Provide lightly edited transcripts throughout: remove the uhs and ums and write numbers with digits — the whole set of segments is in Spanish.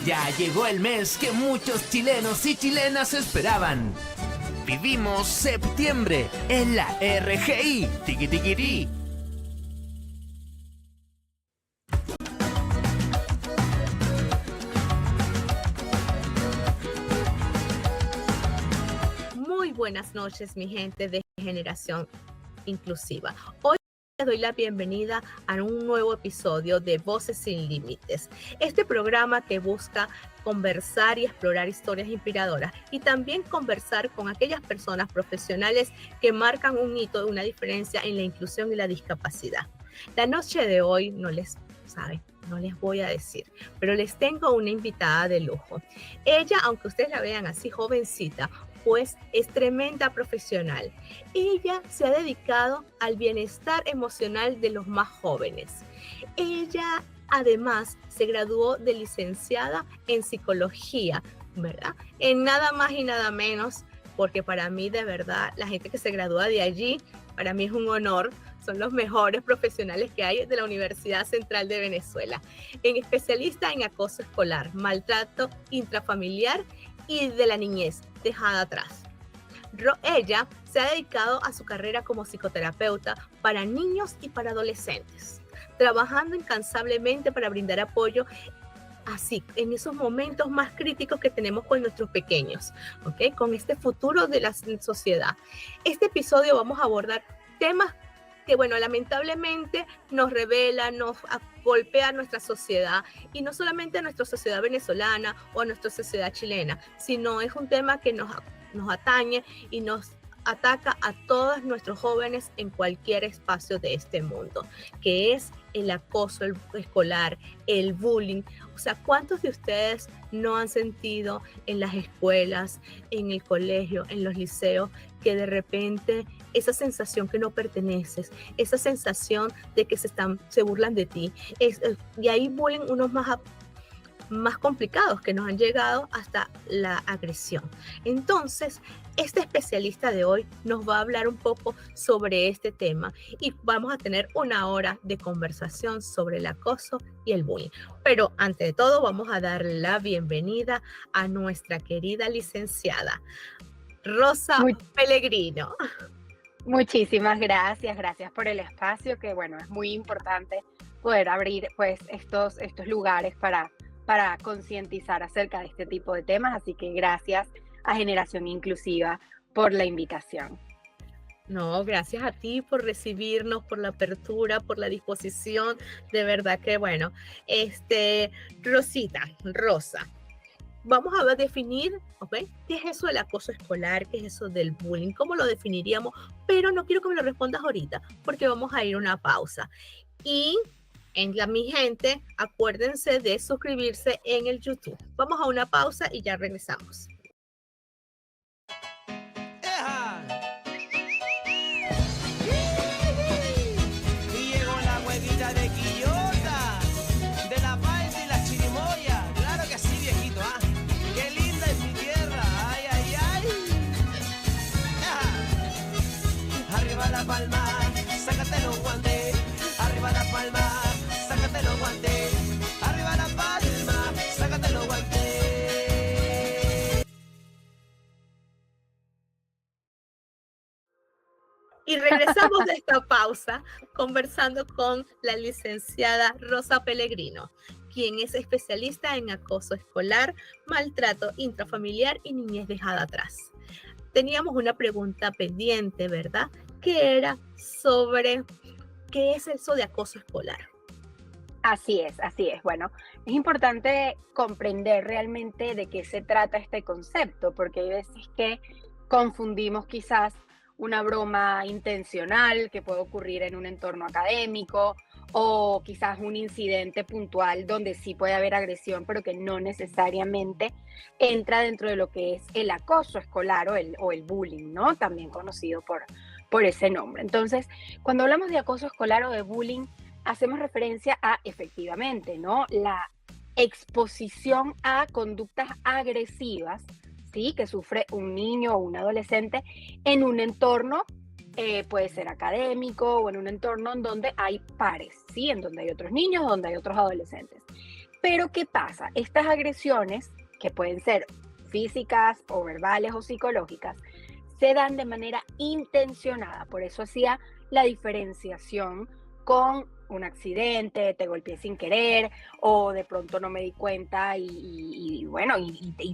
Ya llegó el mes que muchos chilenos y chilenas esperaban. Vivimos septiembre en la RGI. Tiki tiquirí. Muy buenas noches, mi gente de Generación Inclusiva. Hoy les doy la bienvenida a un nuevo episodio de Voces Sin Límites. Este programa que busca conversar y explorar historias inspiradoras y también conversar con aquellas personas profesionales que marcan un hito, una diferencia en la inclusión y la discapacidad. La noche de hoy no les voy a decir, pero les tengo una invitada de lujo. Ella, aunque ustedes la vean así jovencita, pues es tremenda profesional. Ella se ha dedicado al bienestar emocional de los más jóvenes. Ella además se graduó de licenciada en psicología, ¿verdad? En nada más y nada menos, porque para mí de verdad la gente que se gradúa de allí, para mí es un honor. Son los mejores profesionales que hay de la Universidad Central de Venezuela. En especialista en acoso escolar, maltrato intrafamiliar y de la niñez dejada atrás. Ella se ha dedicado a su carrera como psicoterapeuta para niños y para adolescentes, trabajando incansablemente para brindar apoyo así en esos momentos más críticos que tenemos con nuestros pequeños, ¿ok? Con este futuro de la sociedad. Este episodio vamos a abordar temas que, bueno, lamentablemente nos revela, nos golpea a nuestra sociedad, y no solamente a nuestra sociedad venezolana o a nuestra sociedad chilena, sino es un tema que nos atañe y nos ataca a todos nuestros jóvenes en cualquier espacio de este mundo, que es el acoso escolar, el bullying. O sea, ¿cuántos de ustedes no han sentido en las escuelas, en el colegio, en los liceos, que de repente esa sensación que no perteneces, esa sensación de que se burlan de ti, y ahí bullying unos más complicados que nos han llegado hasta la agresión? Entonces, este especialista de hoy nos va a hablar un poco sobre este tema y vamos a tener una hora de conversación sobre el acoso y el bullying. Pero antes de todo, vamos a dar la bienvenida a nuestra querida licenciada Rosa Pellegrino. Muchísimas gracias por el espacio, que bueno, es muy importante poder abrir pues estos lugares para concientizar acerca de este tipo de temas, así que gracias a Generación Inclusiva por la invitación. No, gracias a ti por recibirnos, por la apertura, por la disposición. De verdad que bueno, Rosa, vamos a definir, ¿ok? ¿Qué es eso del acoso escolar? ¿Qué es eso del bullying? ¿Cómo lo definiríamos? Pero no quiero que me lo respondas ahorita, porque vamos a ir a una pausa. Y mi gente, acuérdense de suscribirse en el YouTube. Vamos a una pausa y ya regresamos. Sácate los guantes, arriba la palma, sácate los guantes, arriba la palma, sácate los guantes. Y regresamos de esta pausa conversando con la licenciada Rosa Pellegrino, quien es especialista en acoso escolar, maltrato intrafamiliar y niñez dejada atrás. Teníamos una pregunta pendiente, ¿verdad? Que era sobre qué es eso de acoso escolar. Así es. Bueno, es importante comprender realmente de qué se trata este concepto, porque hay veces que confundimos quizás una broma intencional que puede ocurrir en un entorno académico, o quizás un incidente puntual donde sí puede haber agresión, pero que no necesariamente entra dentro de lo que es el acoso escolar o el bullying, ¿no? También conocido por ese nombre. Entonces, cuando hablamos de acoso escolar o de bullying, hacemos referencia a, efectivamente, ¿no?, la exposición a conductas agresivas, ¿sí?, que sufre un niño o un adolescente en un entorno, puede ser académico, o en un entorno en donde hay pares, ¿sí?, en donde hay otros niños, donde hay otros adolescentes. Pero ¿qué pasa? Estas agresiones, que pueden ser físicas o verbales o psicológicas, se dan de manera intencionada. Por eso hacía la diferenciación con un accidente, te golpeé sin querer, o de pronto no me di cuenta y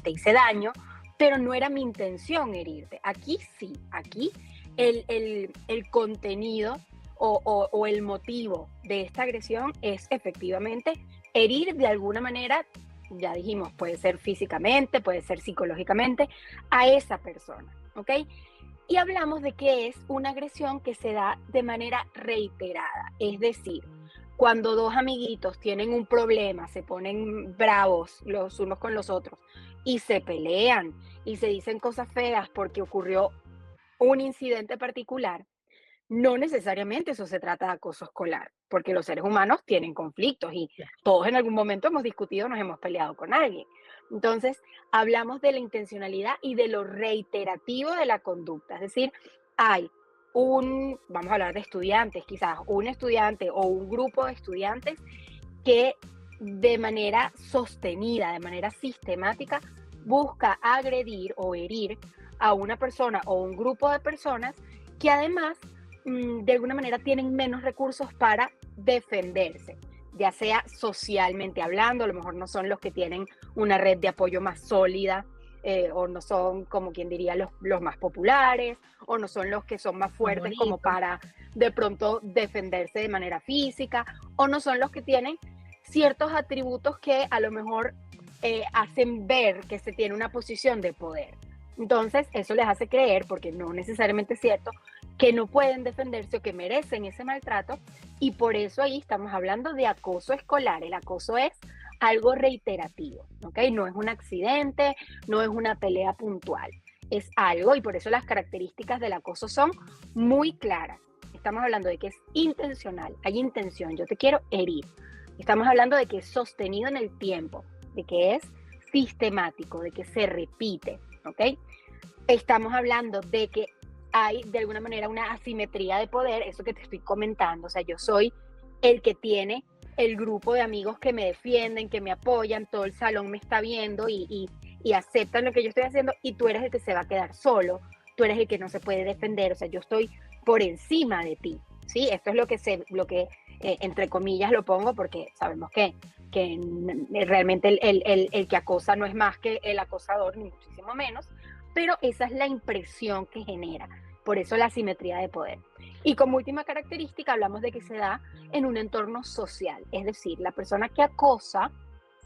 te hice daño, pero no era mi intención herirte. Aquí sí, aquí el contenido o el motivo de esta agresión es efectivamente herir de alguna manera, ya dijimos, puede ser físicamente, puede ser psicológicamente, a esa persona, ¿ok? Y hablamos de que es una agresión que se da de manera reiterada, es decir, cuando dos amiguitos tienen un problema, se ponen bravos los unos con los otros y se pelean y se dicen cosas feas porque ocurrió un incidente particular, no necesariamente eso se trata de acoso escolar, porque los seres humanos tienen conflictos y todos en algún momento hemos discutido, nos hemos peleado con alguien. Entonces, hablamos de la intencionalidad y de lo reiterativo de la conducta, es decir, vamos a hablar de estudiantes, quizás un estudiante o un grupo de estudiantes que de manera sostenida, de manera sistemática, busca agredir o herir a una persona o un grupo de personas que además de alguna manera tienen menos recursos para defenderse, ya sea socialmente hablando, a lo mejor no son los que tienen una red de apoyo más sólida, o no son, como quien diría, los más populares, o no son los que son más fuertes como para de pronto defenderse de manera física, o no son los que tienen ciertos atributos que a lo mejor hacen ver que se tiene una posición de poder. Entonces, eso les hace creer, porque no necesariamente es cierto, que no pueden defenderse o que merecen ese maltrato, y por eso ahí estamos hablando de acoso escolar. El acoso es algo reiterativo, ¿ok? No es un accidente, no es una pelea puntual, es algo, y por eso las características del acoso son muy claras. Estamos hablando de que es intencional, hay intención, yo te quiero herir. Estamos hablando de que es sostenido en el tiempo, de que es sistemático, de que se repite, ¿ok? Estamos hablando de que hay de alguna manera una asimetría de poder, eso que te estoy comentando, o sea, yo soy el que tiene el grupo de amigos que me defienden, que me apoyan, todo el salón me está viendo y aceptan lo que yo estoy haciendo, y tú eres el que se va a quedar solo, tú eres el que no se puede defender, o sea, yo estoy por encima de ti, ¿sí? Esto es lo que entre comillas lo pongo, porque sabemos que realmente el que acosa no es más que el acosador, ni muchísimo menos, pero esa es la impresión que genera. Por eso la asimetría de poder. Y como última característica hablamos de que se da en un entorno social, es decir, la persona que acosa,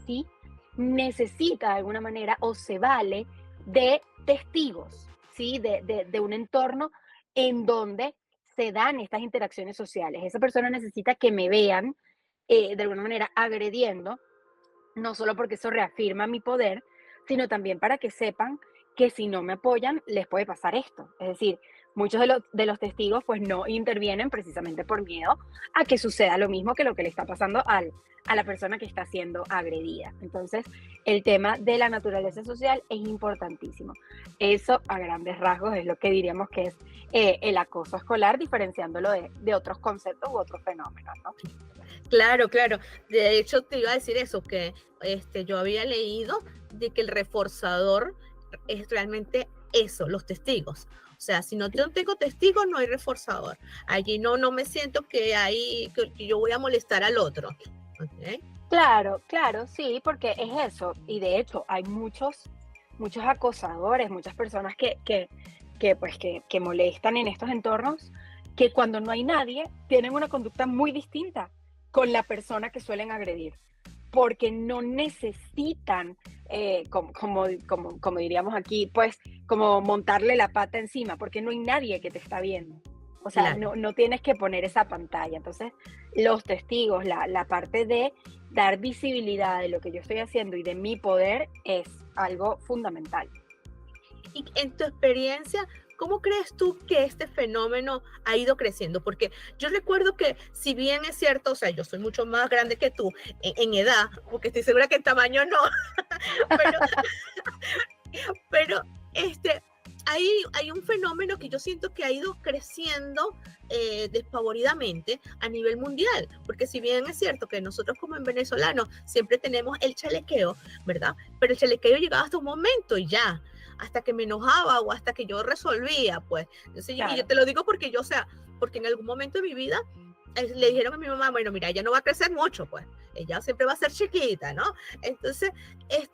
¿sí?, necesita de alguna manera o se vale de testigos, ¿sí?, de un entorno en donde se dan estas interacciones sociales. Esa persona necesita que me vean de alguna manera agrediendo, no solo porque eso reafirma mi poder, sino también para que sepan que si no me apoyan, les puede pasar esto. Es decir, muchos de los testigos pues no intervienen precisamente por miedo a que suceda lo mismo que lo que le está pasando a la persona que está siendo agredida. Entonces, el tema de la naturaleza social es importantísimo. Eso, a grandes rasgos, es lo que diríamos que es el acoso escolar, diferenciándolo de otros conceptos u otros fenómenos, ¿no? Claro, claro. De hecho, te iba a decir eso, que yo había leído de que el reforzador es realmente eso, los testigos. O sea, si yo no tengo testigos, no hay reforzador. Allí no me siento que yo voy a molestar al otro. ¿Okay? Claro, sí, porque es eso. Y de hecho, hay muchos acosadores, muchas personas que molestan en estos entornos, que cuando no hay nadie, tienen una conducta muy distinta con la persona que suelen agredir, porque no necesitan, como diríamos aquí, pues como montarle la pata encima, porque no hay nadie que te está viendo. O sea, claro, no tienes que poner esa pantalla. Entonces, los testigos, la parte de dar visibilidad de lo que yo estoy haciendo y de mi poder es algo fundamental. Y en tu experiencia, ¿cómo crees tú que este fenómeno ha ido creciendo? Porque yo recuerdo que, si bien es cierto, o sea, yo soy mucho más grande que tú en edad, porque estoy segura que en tamaño no, pero hay un fenómeno que yo siento que ha ido creciendo despavoridamente a nivel mundial, porque si bien es cierto que nosotros como en venezolanos siempre tenemos el chalequeo, ¿verdad? Pero el chalequeo llegaba hasta un momento y ya, hasta que me enojaba o hasta que yo resolvía, pues. Entonces, Claro. y yo te lo digo porque yo, o sea, porque en algún momento de mi vida le dijeron a mi mamá, bueno, mira, ella no va a crecer mucho, pues, ella siempre va a ser chiquita, ¿no? Entonces,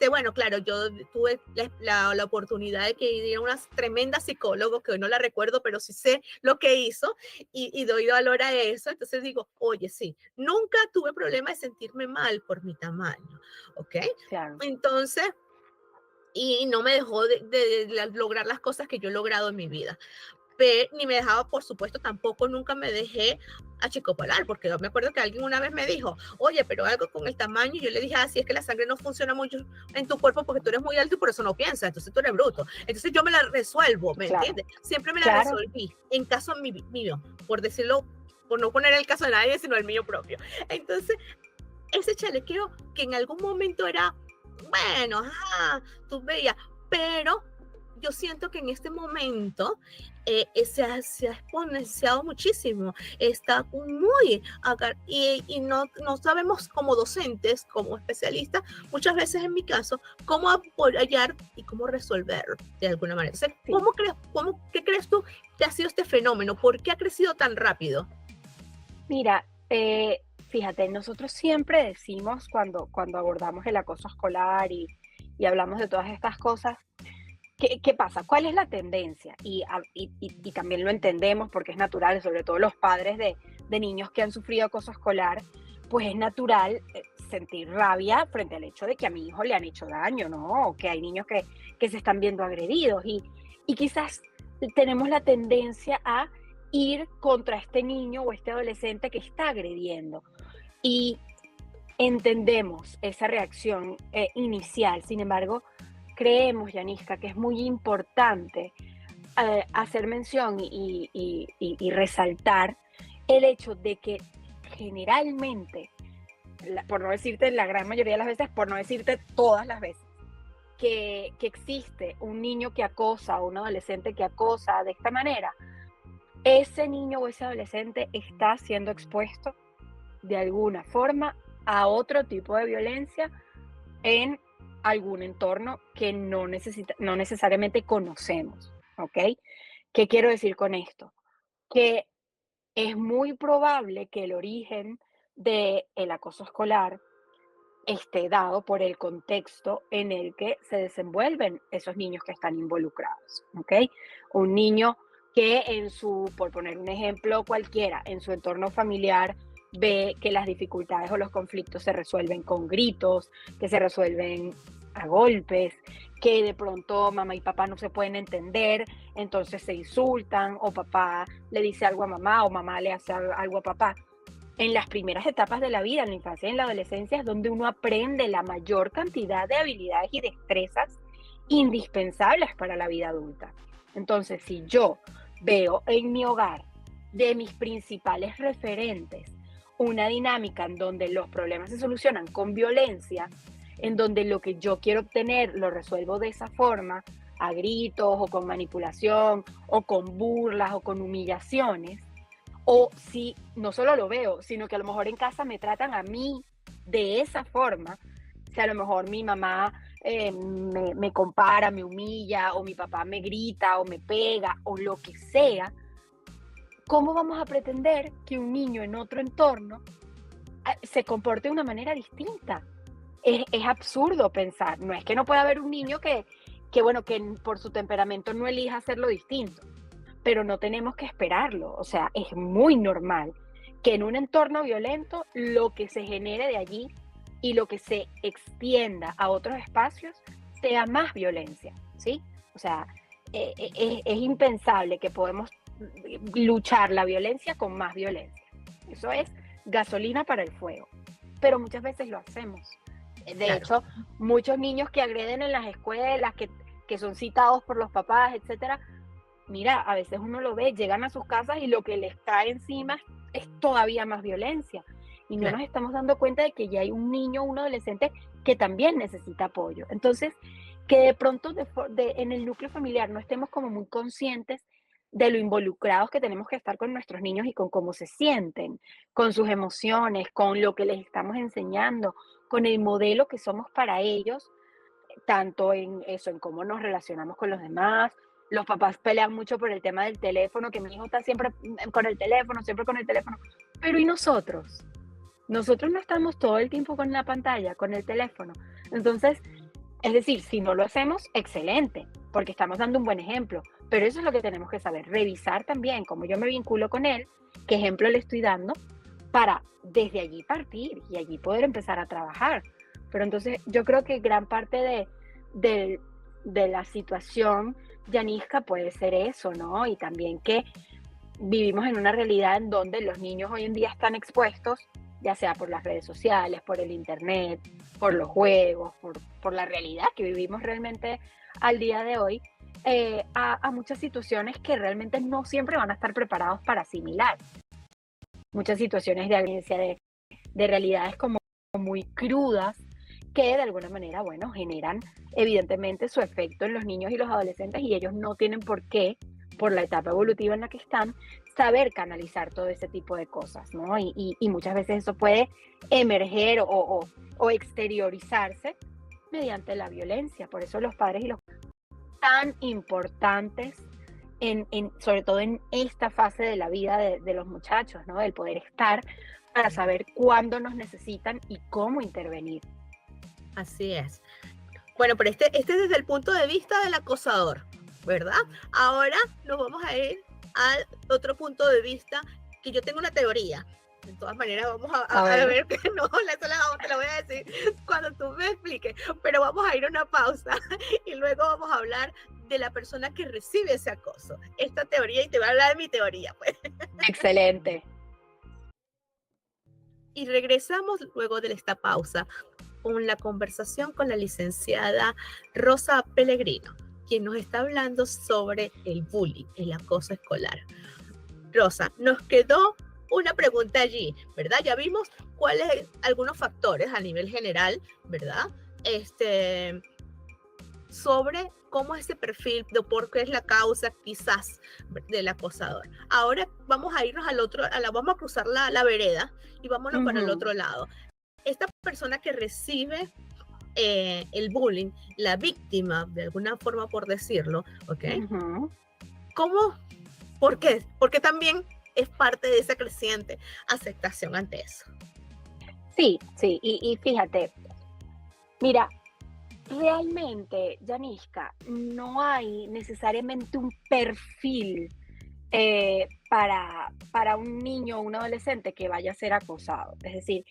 bueno, claro, yo tuve la oportunidad de que ir a una tremenda psicóloga, que hoy no la recuerdo, pero sí sé lo que hizo y doy valor a eso. Entonces digo, oye, sí, nunca tuve problema de sentirme mal por mi tamaño, ¿ok? Claro. Entonces, y no me dejó de lograr las cosas que yo he logrado en mi vida. Ni me dejaba, por supuesto, tampoco nunca me dejé achicopalar, porque yo me acuerdo que alguien una vez me dijo, oye, pero algo con el tamaño, y yo le dije, así es que la sangre no funciona mucho en tu cuerpo porque tú eres muy alto y por eso no piensas, entonces tú eres bruto. Entonces yo me la resuelvo, ¿me entiendes? Siempre me la resolví, en caso mío, por decirlo, por no poner el caso de nadie, sino el mío propio. Entonces, ese chalequeo que en algún momento era, bueno, tú veías, pero yo siento que en este momento se ha exponenciado muchísimo, está muy y no sabemos como docentes, como especialistas, muchas veces en mi caso, cómo apoyar y cómo resolver de alguna manera. Entonces, ¿qué crees tú que ha sido este fenómeno? ¿Por qué ha crecido tan rápido? Mira, fíjate, nosotros siempre decimos cuando abordamos el acoso escolar y hablamos de todas estas cosas, ¿qué pasa? ¿Cuál es la tendencia? Y también lo entendemos porque es natural, sobre todo los padres de niños que han sufrido acoso escolar, pues es natural sentir rabia frente al hecho de que a mi hijo le han hecho daño, ¿no? O que hay niños que se están viendo agredidos y quizás tenemos la tendencia a ir contra este niño o este adolescente que está agrediendo. Y entendemos esa reacción inicial, sin embargo, creemos, Yaniska, que es muy importante hacer mención y resaltar el hecho de que generalmente, por no decirte la gran mayoría de las veces, por no decirte todas las veces, que existe un niño que acosa o un adolescente que acosa de esta manera, ese niño o ese adolescente está siendo expuesto de alguna forma a otro tipo de violencia en algún entorno que no necesariamente conocemos, ¿ok? ¿Qué quiero decir con esto? Que es muy probable que el origen del acoso escolar esté dado por el contexto en el que se desenvuelven esos niños que están involucrados, ¿ok? Un niño que por poner un ejemplo cualquiera, en su entorno familiar ve que las dificultades o los conflictos se resuelven con gritos, que se resuelven a golpes, que de pronto mamá y papá no se pueden entender, entonces se insultan, o papá le dice algo a mamá, o mamá le hace algo a papá. En las primeras etapas de la vida, en la infancia y en la adolescencia, es donde uno aprende la mayor cantidad de habilidades y destrezas indispensables para la vida adulta. Entonces, si yo veo en mi hogar de mis principales referentes una dinámica en donde los problemas se solucionan con violencia, en donde lo que yo quiero obtener lo resuelvo de esa forma, a gritos o con manipulación o con burlas o con humillaciones, o si no solo lo veo, sino que a lo mejor en casa me tratan a mí de esa forma, si a lo mejor mi mamá me compara, me humilla, o mi papá me grita o me pega o lo que sea, ¿cómo vamos a pretender que un niño en otro entorno se comporte de una manera distinta? Es absurdo pensar, no es que no pueda haber un niño que por su temperamento no elija hacerlo distinto, pero no tenemos que esperarlo, o sea, es muy normal que en un entorno violento lo que se genere de allí y lo que se extienda a otros espacios sea más violencia, ¿sí? O sea, es impensable que podemos luchar la violencia con más violencia. Eso es gasolina para el fuego, pero muchas veces lo hacemos. De hecho, muchos niños que agreden en las escuelas, que son citados por los papás, etcétera, mira, a veces uno lo ve, llegan a sus casas y lo que les cae encima es todavía más violencia. Y no nos estamos dando cuenta de que ya hay un niño, un adolescente que también necesita apoyo. Entonces, que de pronto en el núcleo familiar no estemos como muy conscientes de lo involucrados que tenemos que estar con nuestros niños y con cómo se sienten, con sus emociones, con lo que les estamos enseñando, con el modelo que somos para ellos, tanto en eso, en cómo nos relacionamos con los demás. Los papás pelean mucho por el tema del teléfono, que mi hijo está siempre con el teléfono, siempre con el teléfono. Pero ¿y nosotros? Nosotros no estamos todo el tiempo con la pantalla, con el teléfono. Entonces, es decir, si no lo hacemos, excelente, porque estamos dando un buen ejemplo. Pero eso es lo que tenemos que saber, revisar también cómo yo me vinculo con él, qué ejemplo le estoy dando, para desde allí partir y allí poder empezar a trabajar. Pero entonces yo creo que gran parte de la situación, Yanisca, puede ser eso, ¿no? Y también que vivimos en una realidad en donde los niños hoy en día están expuestos, ya sea por las redes sociales, por el internet, por los juegos, por la realidad que vivimos realmente al día de hoy, a muchas situaciones que realmente no siempre van a estar preparados para asimilar. Muchas situaciones de violencia, de realidades como muy crudas, que de alguna manera, bueno, generan evidentemente su efecto en los niños y los adolescentes, y ellos no tienen por qué, por la etapa evolutiva en la que están, saber canalizar todo ese tipo de cosas, ¿no? Y muchas veces eso puede emerger o exteriorizarse mediante la violencia. Por eso los padres y los tan importantes, sobre todo en esta fase de la vida de los muchachos, ¿no? El poder estar para saber cuándo nos necesitan y cómo intervenir. Así es. Bueno, pero este es desde el punto de vista del acosador, ¿verdad? Ahora nos vamos a ir al otro punto de vista, que yo tengo una teoría. De todas maneras, vamos a ver que no, te la voy a decir cuando tú me expliques, pero vamos a ir a una pausa y luego vamos a hablar de la persona que recibe ese acoso. Esta teoría, y te voy a hablar de mi teoría, pues. Excelente. Y regresamos luego de esta pausa con la conversación con la licenciada Rosa Pellegrino, quien nos está hablando sobre el bullying, el acoso escolar. Rosa, nos quedó una pregunta allí, ¿verdad? Ya vimos cuáles algunos factores a nivel general, ¿verdad? Sobre cómo es ese perfil, de por qué es la causa quizás del acosador. Ahora vamos a irnos al otro, vamos a cruzar la vereda y vámonos para el otro lado. Esta persona que recibe el bullying, la víctima, de alguna forma por decirlo, ¿ok? ¿Cómo? ¿Por qué? Porque también es parte de esa creciente aceptación ante eso. Sí, y fíjate, mira, realmente, Yanisca, no hay necesariamente un perfil para un niño o un adolescente que vaya a ser acosado. Es decir,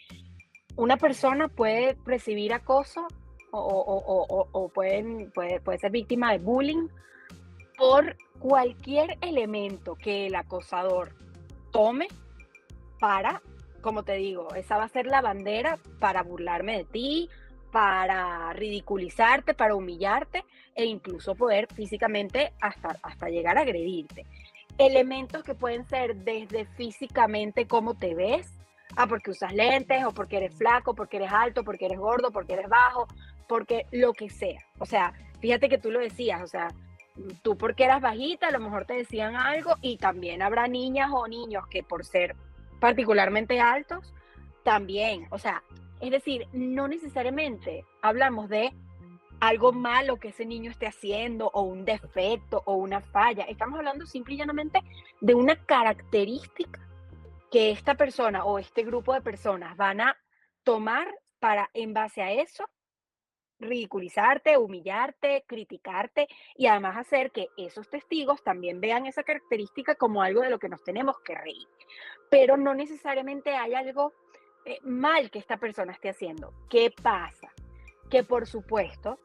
una persona puede recibir acoso o puede ser víctima de bullying por cualquier elemento que el acosador tome para, como te digo, esa va a ser la bandera para burlarme de ti, para ridiculizarte, para humillarte e incluso poder físicamente hasta llegar a agredirte. Elementos que pueden ser desde físicamente cómo te ves, porque usas lentes, o porque eres flaco, porque eres alto, porque eres gordo, porque eres bajo, porque lo que sea. O sea, fíjate que tú lo decías, o sea, tú porque eras bajita, a lo mejor te decían algo, y también habrá niñas o niños que por ser particularmente altos, también, o sea, es decir, no necesariamente hablamos de algo malo que ese niño esté haciendo, o un defecto, o una falla. Estamos hablando simple y llanamente de una característica que esta persona o este grupo de personas van a tomar para, en base a eso, ridiculizarte, humillarte, criticarte, y además hacer que esos testigos también vean esa característica como algo de lo que nos tenemos que reír. Pero no necesariamente hay algo mal que esta persona esté haciendo. ¿Qué pasa? Que por supuesto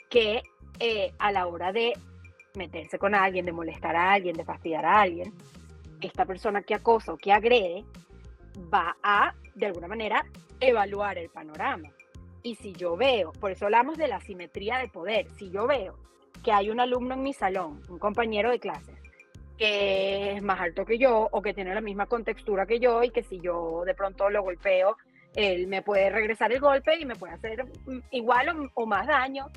que a la hora de meterse con alguien, de molestar a alguien, de fastidiar a alguien, esta persona que acosa o que agrede va a, de alguna manera, evaluar el panorama. Y si yo veo, por eso hablamos de la asimetría de poder, si yo veo que hay un alumno en mi salón, un compañero de clases, que es más alto que yo o que tiene la misma contextura que yo, y que si yo de pronto lo golpeo, él me puede regresar el golpe y me puede hacer igual o más daño,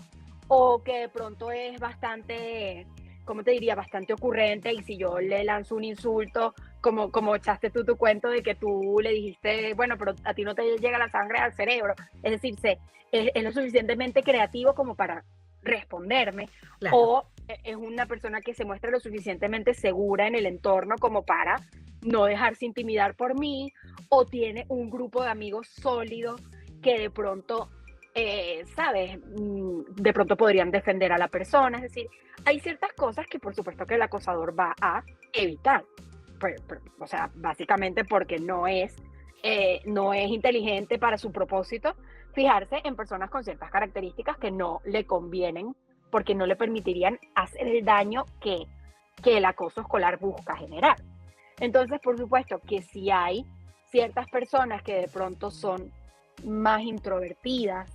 o que de pronto es bastante, ¿cómo te diría? Bastante ocurrente, y si yo le lanzo un insulto, como echaste tú tu cuento de que tú le dijiste, bueno, pero a ti no te llega la sangre al cerebro, es decir, es lo suficientemente creativo como para responderme, Claro. o es una persona que se muestra lo suficientemente segura en el entorno como para no dejarse intimidar por mí, o tiene un grupo de amigos sólidos que de pronto, ¿sabes? De pronto podrían defender a la persona. Es decir, hay ciertas cosas que por supuesto que el acosador va a evitar. O sea, básicamente porque no es inteligente para su propósito fijarse en personas con ciertas características que no le convienen porque no le permitirían hacer el daño que el acoso escolar busca generar. Entonces, por supuesto que si hay ciertas personas que de pronto son más introvertidas,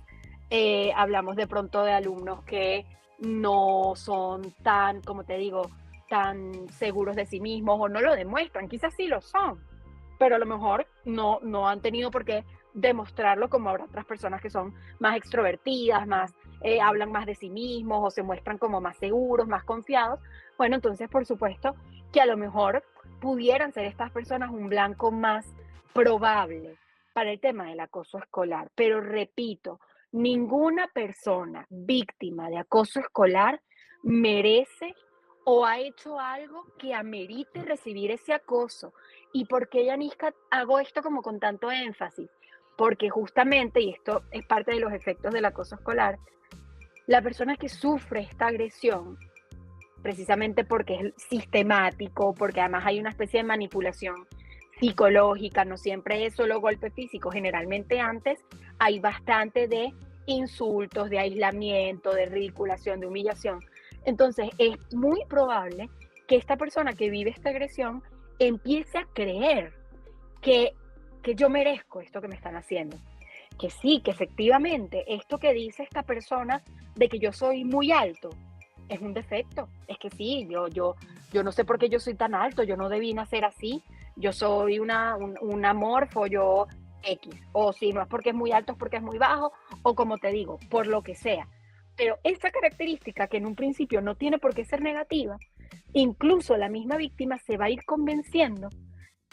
hablamos de pronto de alumnos que no son tan, como te digo, tan seguros de sí mismos o no lo demuestran, quizás sí lo son, pero a lo mejor no han tenido por qué demostrarlo como ahora otras personas que son más extrovertidas, más hablan más de sí mismos o se muestran como más seguros, más confiados. Bueno, entonces por supuesto que a lo mejor pudieran ser estas personas un blanco más probable para el tema del acoso escolar. Pero repito, ninguna persona víctima de acoso escolar merece o ha hecho algo que amerite recibir ese acoso. ¿Y por qué, Yanisca, hago esto como con tanto énfasis? Porque justamente, y esto es parte de los efectos del acoso escolar, la persona que sufre esta agresión, precisamente porque es sistemático, porque además hay una especie de manipulación psicológica, no siempre es solo golpe físico, generalmente antes hay bastante de insultos, de aislamiento, de ridiculación, de humillación. Entonces es muy probable que esta persona que vive esta agresión empiece a creer que, que yo merezco esto que me están haciendo. Que sí, que efectivamente esto que dice esta persona de que yo soy muy alto es un defecto. Es que sí, yo no sé por qué yo soy tan alto, yo no debí nacer así, yo soy un amorfo, yo X. O si no es porque es muy alto, es porque es muy bajo, o como te digo, por lo que sea. Pero esa característica que en un principio no tiene por qué ser negativa, incluso la misma víctima se va a ir convenciendo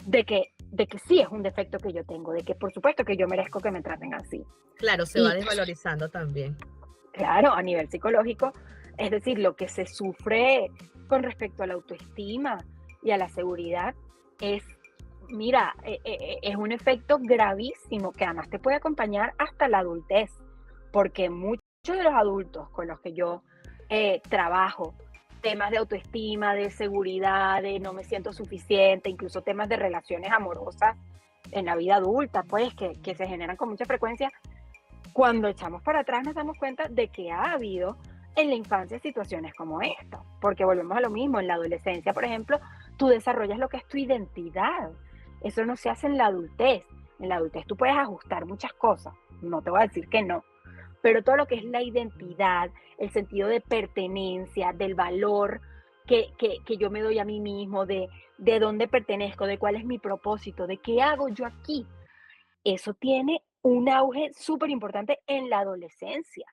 de que sí es un defecto que yo tengo, de que por supuesto que yo merezco que me traten así. Claro, se va Y desvalorizando también. claro, a nivel psicológico, es decir, lo que se sufre con respecto a la autoestima y a la seguridad es, mira, es un efecto gravísimo que además te puede acompañar hasta la adultez, porque muchos de los adultos con los que yo trabajo, temas de autoestima, de seguridad, de no me siento suficiente, incluso temas de relaciones amorosas en la vida adulta, pues que se generan con mucha frecuencia, cuando echamos para atrás nos damos cuenta de que ha habido en la infancia situaciones como esta, porque volvemos a lo mismo, en la adolescencia, por ejemplo, tú desarrollas lo que es tu identidad, eso no se hace en la adultez tú puedes ajustar muchas cosas, no te voy a decir que no, pero todo lo que es la identidad, el sentido de pertenencia, del valor que yo me doy a mí mismo, de dónde pertenezco, de cuál es mi propósito, de qué hago yo aquí, eso tiene un auge súper importante en la adolescencia.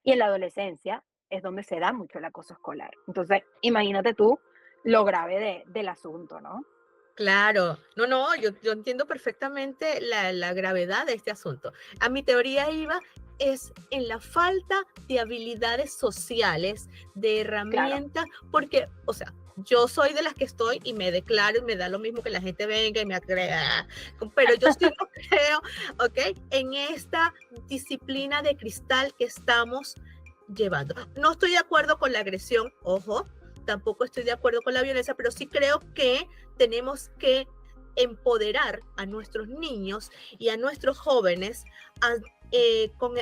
Y en la adolescencia es donde se da mucho el acoso escolar. Entonces, imagínate tú lo grave del asunto, ¿no? Claro, no, yo entiendo perfectamente la gravedad de este asunto. A mi teoría iba es en la falta de habilidades sociales, de Claro, herramientas, porque, o sea, yo soy de las que estoy y me declaro y me da lo mismo que la gente venga y me crea, pero yo sí no creo, ¿ok? En esta disciplina de cristal que estamos llevando. No estoy de acuerdo con la agresión, ojo, tampoco estoy de acuerdo con la violencia, pero sí creo que tenemos que empoderar a nuestros niños y a nuestros jóvenes con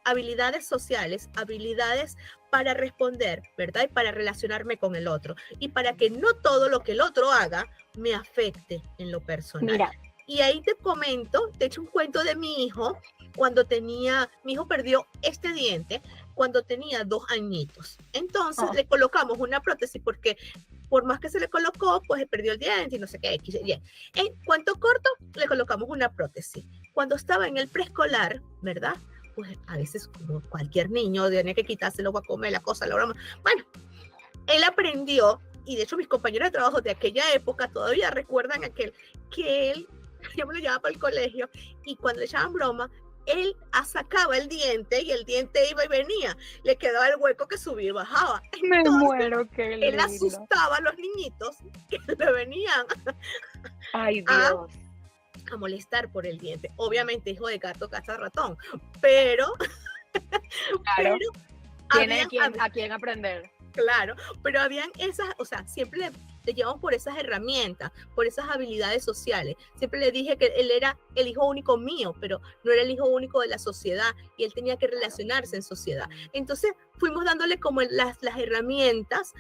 habilidades sociales, habilidades para responder, ¿verdad? Y para relacionarme con el otro. Y para que no todo lo que el otro haga me afecte en lo personal. mira, Y ahí te comento, te echo un cuento de mi hijo, mi hijo perdió este diente cuando tenía 2 añitos. Entonces oh, le colocamos una prótesis porque por más que se le colocó, pues perdió el diente y no sé qué, X, Y. En cuento corto, le colocamos una prótesis. Cuando estaba en el preescolar, ¿verdad? pues a veces como cualquier niño tenía que quitárselo para comer la cosa, la broma. Bueno, él aprendió, y de hecho mis compañeros de trabajo de aquella época todavía recuerdan que él, yo me lo llevaba para el colegio, y cuando le echaban broma, él sacaba el diente y el diente iba y venía, le quedaba el hueco que subía y bajaba. Me Entonces, muero, qué él lindo. asustaba a los niñitos que le venían Ay, a, Dios. a molestar por el diente. Obviamente, hijo de gato, caza ratón, pero, Claro, pero tiene habían, a quién aprender. claro, pero habían esas, o sea, siempre le llevamos por esas herramientas, por esas habilidades sociales. Siempre le dije que él era el hijo único mío, pero no era el hijo único de la sociedad y él tenía que relacionarse en sociedad. Entonces fuimos dándole como las herramientas,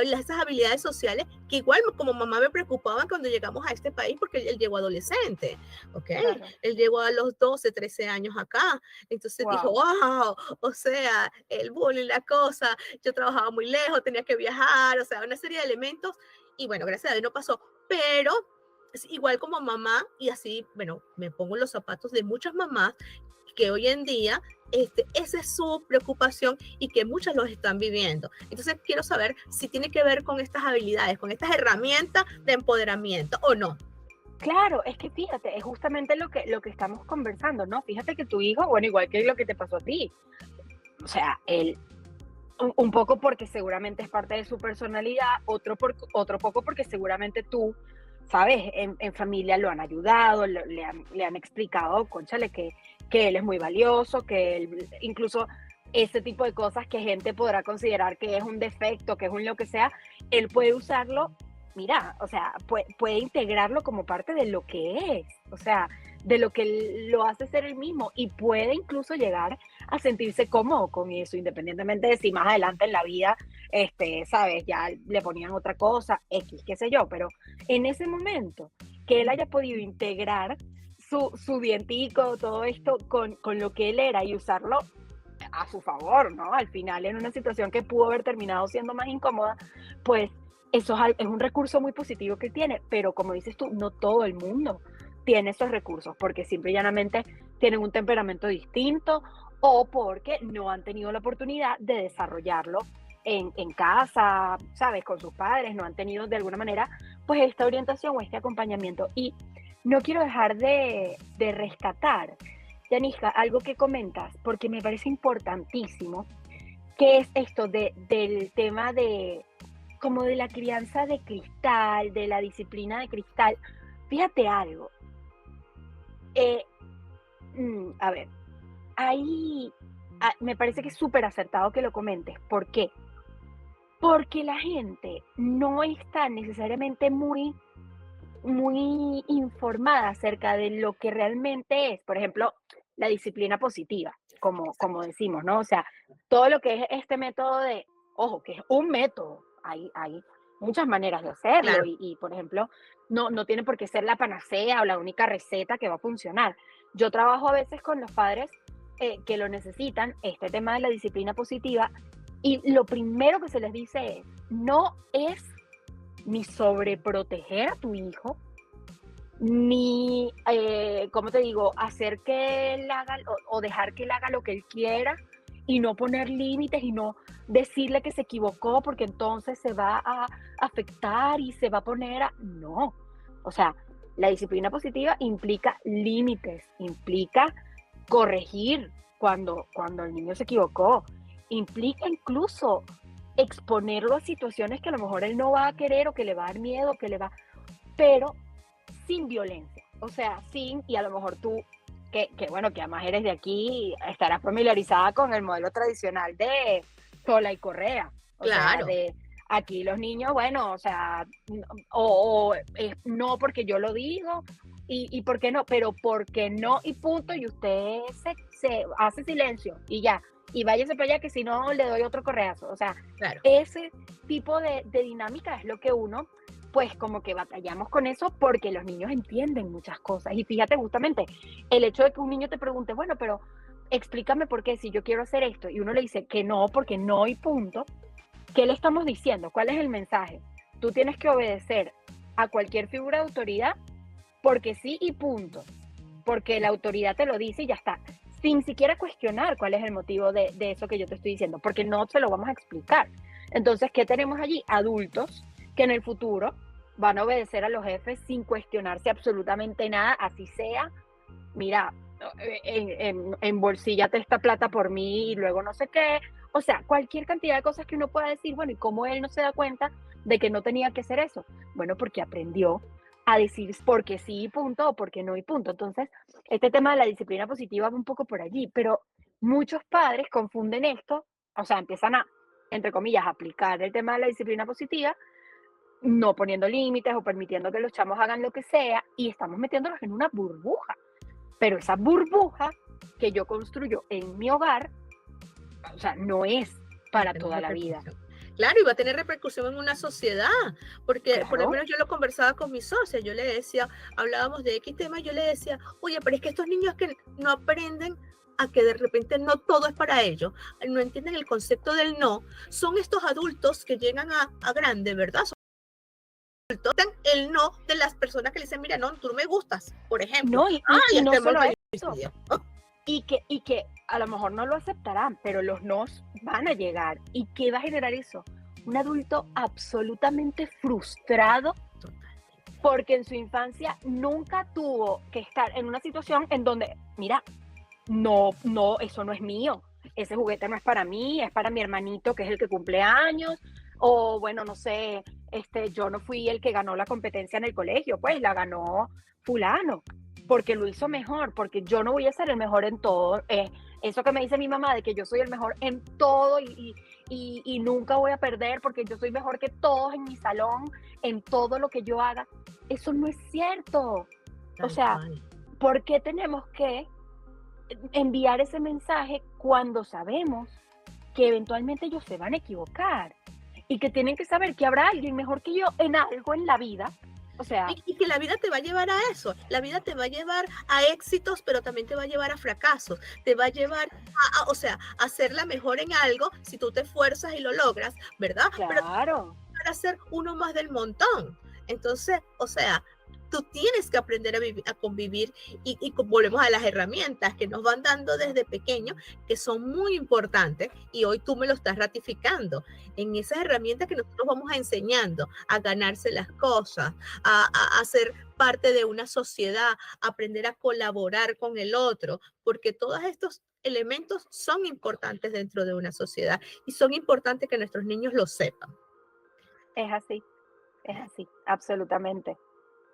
esas habilidades sociales que igual como mamá me preocupaban cuando llegamos a este país porque él llegó adolescente, ¿ok? Claro. Él llegó a los 12, 13 años acá. Entonces dijo, wow, o sea, el bullying, la cosa, yo trabajaba muy lejos, tenía que viajar, o sea, una serie de elementos. Y bueno, gracias a Dios no pasó, pero es igual como mamá, y así, bueno, me pongo en los zapatos de muchas mamás que hoy en día esa es su preocupación y que muchas los están viviendo. Entonces quiero saber si tiene que ver con estas habilidades, con estas herramientas de empoderamiento o no. Claro, es que fíjate, es justamente lo que estamos conversando, ¿no? Fíjate que tu hijo, bueno, igual que lo que te pasó a ti, o sea, él un poco porque seguramente es parte de su personalidad, otro poco porque seguramente tú, sabes, en familia lo han ayudado, le han explicado, cónchale, que él es muy valioso, que él, incluso ese tipo de cosas que gente podrá considerar que es un defecto, que es un lo que sea, él puede usarlo, mira, o sea, puede integrarlo como parte de lo que es, o sea, de lo que lo hace ser el mismo y puede incluso llegar a sentirse cómodo con eso, independientemente de si más adelante en la vida, sabes, ya le ponían otra cosa, X, qué sé yo, pero en ese momento que él haya podido integrar su dientico, todo esto con lo que él era y usarlo a su favor, ¿no? Al final, en una situación que pudo haber terminado siendo más incómoda, pues eso es un recurso muy positivo que tiene, pero como dices tú, no todo el mundo tiene esos recursos, porque simple y llanamente tienen un temperamento distinto o porque no han tenido la oportunidad de desarrollarlo en casa, ¿sabes? Con sus padres, no han tenido de alguna manera pues esta orientación o este acompañamiento. Y no quiero dejar de rescatar, Yanisca, algo que comentas, porque me parece importantísimo, que es esto del tema de como de la crianza de cristal, de la disciplina de cristal. Fíjate algo, a ver, ahí me parece que es súper acertado que lo comentes. ¿Por qué? Porque la gente no está necesariamente muy informada acerca de lo que realmente es, por ejemplo, la disciplina positiva, como decimos, ¿no? O sea, todo lo que es este método ojo, que es un método, hay muchas maneras de hacerlo Claro. y por ejemplo, no tiene por qué ser la panacea o la única receta que va a funcionar. Yo trabajo a veces con los padres que lo necesitan, este tema de la disciplina positiva, y lo primero que se les dice es, no es ni sobreproteger a tu hijo, ni, ¿cómo te digo?, hacer que él haga o dejar que él haga lo que él quiera y no poner límites y no decirle que se equivocó porque entonces se va a afectar y se va a poner a... No, o sea, la disciplina positiva implica límites, implica corregir cuando el niño se equivocó, implica incluso exponerlo a situaciones que a lo mejor él no va a querer o que le va a dar miedo, pero sin violencia, o sea, y a lo mejor tú, que bueno, que además eres de aquí, estarás familiarizada con el modelo tradicional de sola y correa, o Claro. sea, de aquí los niños, bueno, o sea, no porque yo lo digo, y por qué no, pero porque no y punto, y usted se hace silencio y ya, y váyase para allá que si no le doy otro correazo, o sea, Claro. ese tipo de dinámica es lo que uno, pues como que batallamos con eso porque los niños entienden muchas cosas. Y fíjate justamente, el hecho de que un niño te pregunte, bueno, pero explícame por qué si yo quiero hacer esto, y uno le dice que no, porque no y punto, ¿qué le estamos diciendo? ¿Cuál es el mensaje? Tú tienes que obedecer a cualquier figura de autoridad porque sí y punto, porque la autoridad te lo dice y ya está. sin siquiera cuestionar cuál es el motivo de eso que yo te estoy diciendo, porque no se lo vamos a explicar. Entonces, ¿qué tenemos allí? Adultos que en el futuro van a obedecer a los jefes sin cuestionarse absolutamente nada, así sea, mira, embolsíllate esta plata por mí y luego no sé qué. O sea, cualquier cantidad de cosas que uno pueda decir, bueno, ¿y cómo él no se da cuenta de que no tenía que hacer eso? Bueno, porque aprendió a decir porque sí y punto, o porque no y punto. Entonces, este tema de la disciplina positiva va un poco por allí, pero muchos padres confunden esto, o sea, empiezan a, entre comillas, aplicar el tema de la disciplina positiva, no poniendo límites o permitiendo que los chamos hagan lo que sea, y estamos metiéndolos en una burbuja. Pero esa burbuja que yo construyo en mi hogar, o sea, no es para toda la vida. Claro, y va a tener repercusión en una sociedad, porque Claro. por lo menos yo lo conversaba con mi socia, yo le decía, hablábamos de X tema, yo le decía, oye, pero es que estos niños que no aprenden a que de repente no todo es para ellos, no entienden el concepto del no, son estos adultos que llegan a grande, ¿verdad? El no de las personas que le dicen, mira, no, tú no me gustas, por ejemplo. No, y no solo eso. suicidio. Y que a lo mejor no lo aceptarán, pero los nos van a llegar. ¿Y qué va a generar eso? Un adulto absolutamente frustrado porque en su infancia nunca tuvo que estar en una situación en donde, mira, no, eso no es mío. Ese juguete no es para mí, es para mi hermanito que es el que cumple años. O bueno, no sé, yo no fui el que ganó la competencia en el colegio, pues la ganó fulano, porque lo hizo mejor, porque yo no voy a ser el mejor en todo. Eso que me dice mi mamá de que yo soy el mejor en todo y nunca voy a perder porque yo soy mejor que todos en mi salón, en todo lo que yo haga, eso no es cierto. O sea, ¿por qué tenemos que enviar ese mensaje cuando sabemos que eventualmente ellos se van a equivocar y que tienen que saber que habrá alguien mejor que yo en algo en la vida? O sea, y que la vida te va a llevar a eso, la vida te va a llevar a éxitos, pero también te va a llevar a fracasos, te va a llevar o sea, a ser la mejor en algo si tú te esfuerzas y lo logras, ¿verdad? claro. Pero para ser uno más del montón. Entonces, o sea, tú tienes que aprender a convivir y volvemos a las herramientas que nos van dando desde pequeños, que son muy importantes, y hoy tú me lo estás ratificando, en esas herramientas que nosotros vamos enseñando a ganarse las cosas, a ser parte de una sociedad, a aprender a colaborar con el otro, porque todos estos elementos son importantes dentro de una sociedad y son importantes que nuestros niños lo sepan. Es así, absolutamente.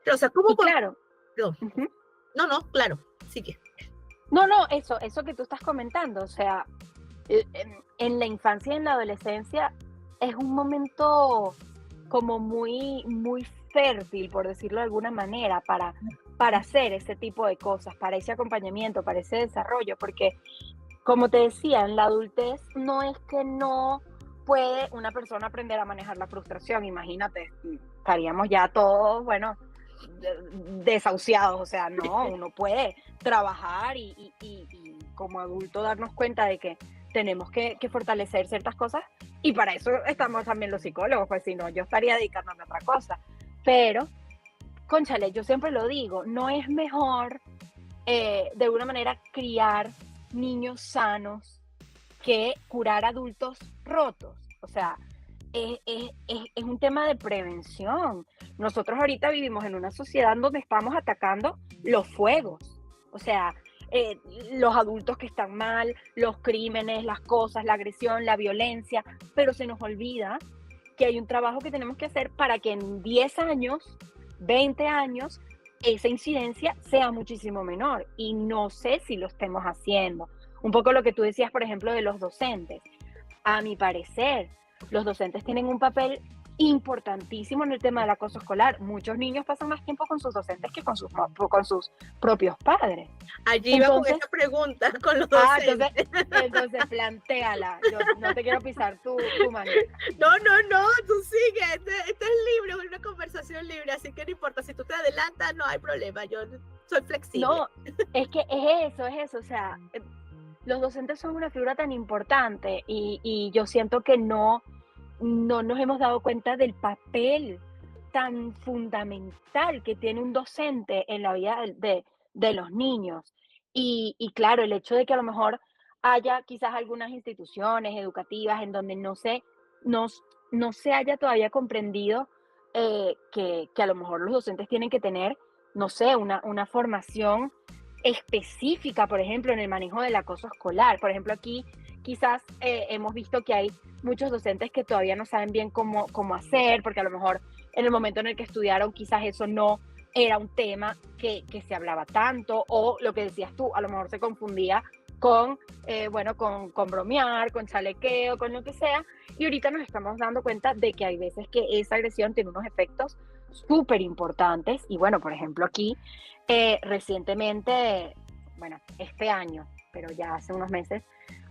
Pero, o sea, ¿cómo Y claro. Uh-huh. No, claro, sigue. No, eso que tú estás comentando, o sea, en la infancia y en la adolescencia es un momento como muy, muy fértil, por decirlo de alguna manera, para hacer ese tipo de cosas, para ese acompañamiento, para ese desarrollo, porque como te decía, en la adultez no es que no puede una persona aprender a manejar la frustración, imagínate, estaríamos ya todos, bueno, desahuciados, o sea, no, uno puede trabajar y como adulto darnos cuenta de que tenemos que fortalecer ciertas cosas, y para eso estamos también los psicólogos, pues si no, yo estaría dedicándome a otra cosa. Pero, cónchale, yo siempre lo digo, no es mejor de alguna manera criar niños sanos que curar adultos rotos. O sea, es un tema de prevención. Nosotros ahorita vivimos en una sociedad donde estamos atacando los fuegos. O sea, los adultos que están mal, los crímenes, las cosas, la agresión, la violencia, pero se nos olvida que hay un trabajo que tenemos que hacer para que en 10 años, 20 años, esa incidencia sea muchísimo menor, y no sé si lo estemos haciendo. Un poco lo que tú decías, por ejemplo, de los docentes. A mi parecer, los docentes tienen un papel importantísimo en el tema del acoso escolar. Muchos niños pasan más tiempo con sus docentes que con sus propios padres. Allí va con esa pregunta, con los docentes. Entonces plantéala. Yo no te quiero pisar tu manera. No, tú sigue. Este es libre, es una conversación libre, así que no importa. Si tú te adelantas, no hay problema. Yo soy flexible. No, es que es eso. O sea, los docentes son una figura tan importante y yo siento que no nos hemos dado cuenta del papel tan fundamental que tiene un docente en la vida de los niños. Y claro, el hecho de que a lo mejor haya quizás algunas instituciones educativas en donde no, no se haya todavía comprendido que a lo mejor los docentes tienen que tener, no sé, una formación específica, por ejemplo, en el manejo del acoso escolar. Por ejemplo, aquí quizás hemos visto que hay muchos docentes que todavía no saben bien cómo hacer, porque a lo mejor en el momento en el que estudiaron quizás eso no era un tema que se hablaba tanto, o lo que decías tú, a lo mejor se confundía con, bueno, con bromear, con chalequeo, con lo que sea, y ahorita nos estamos dando cuenta de que hay veces que esa agresión tiene unos efectos súper importantes, y bueno, por ejemplo aquí, recientemente, bueno, este año, pero ya hace unos meses,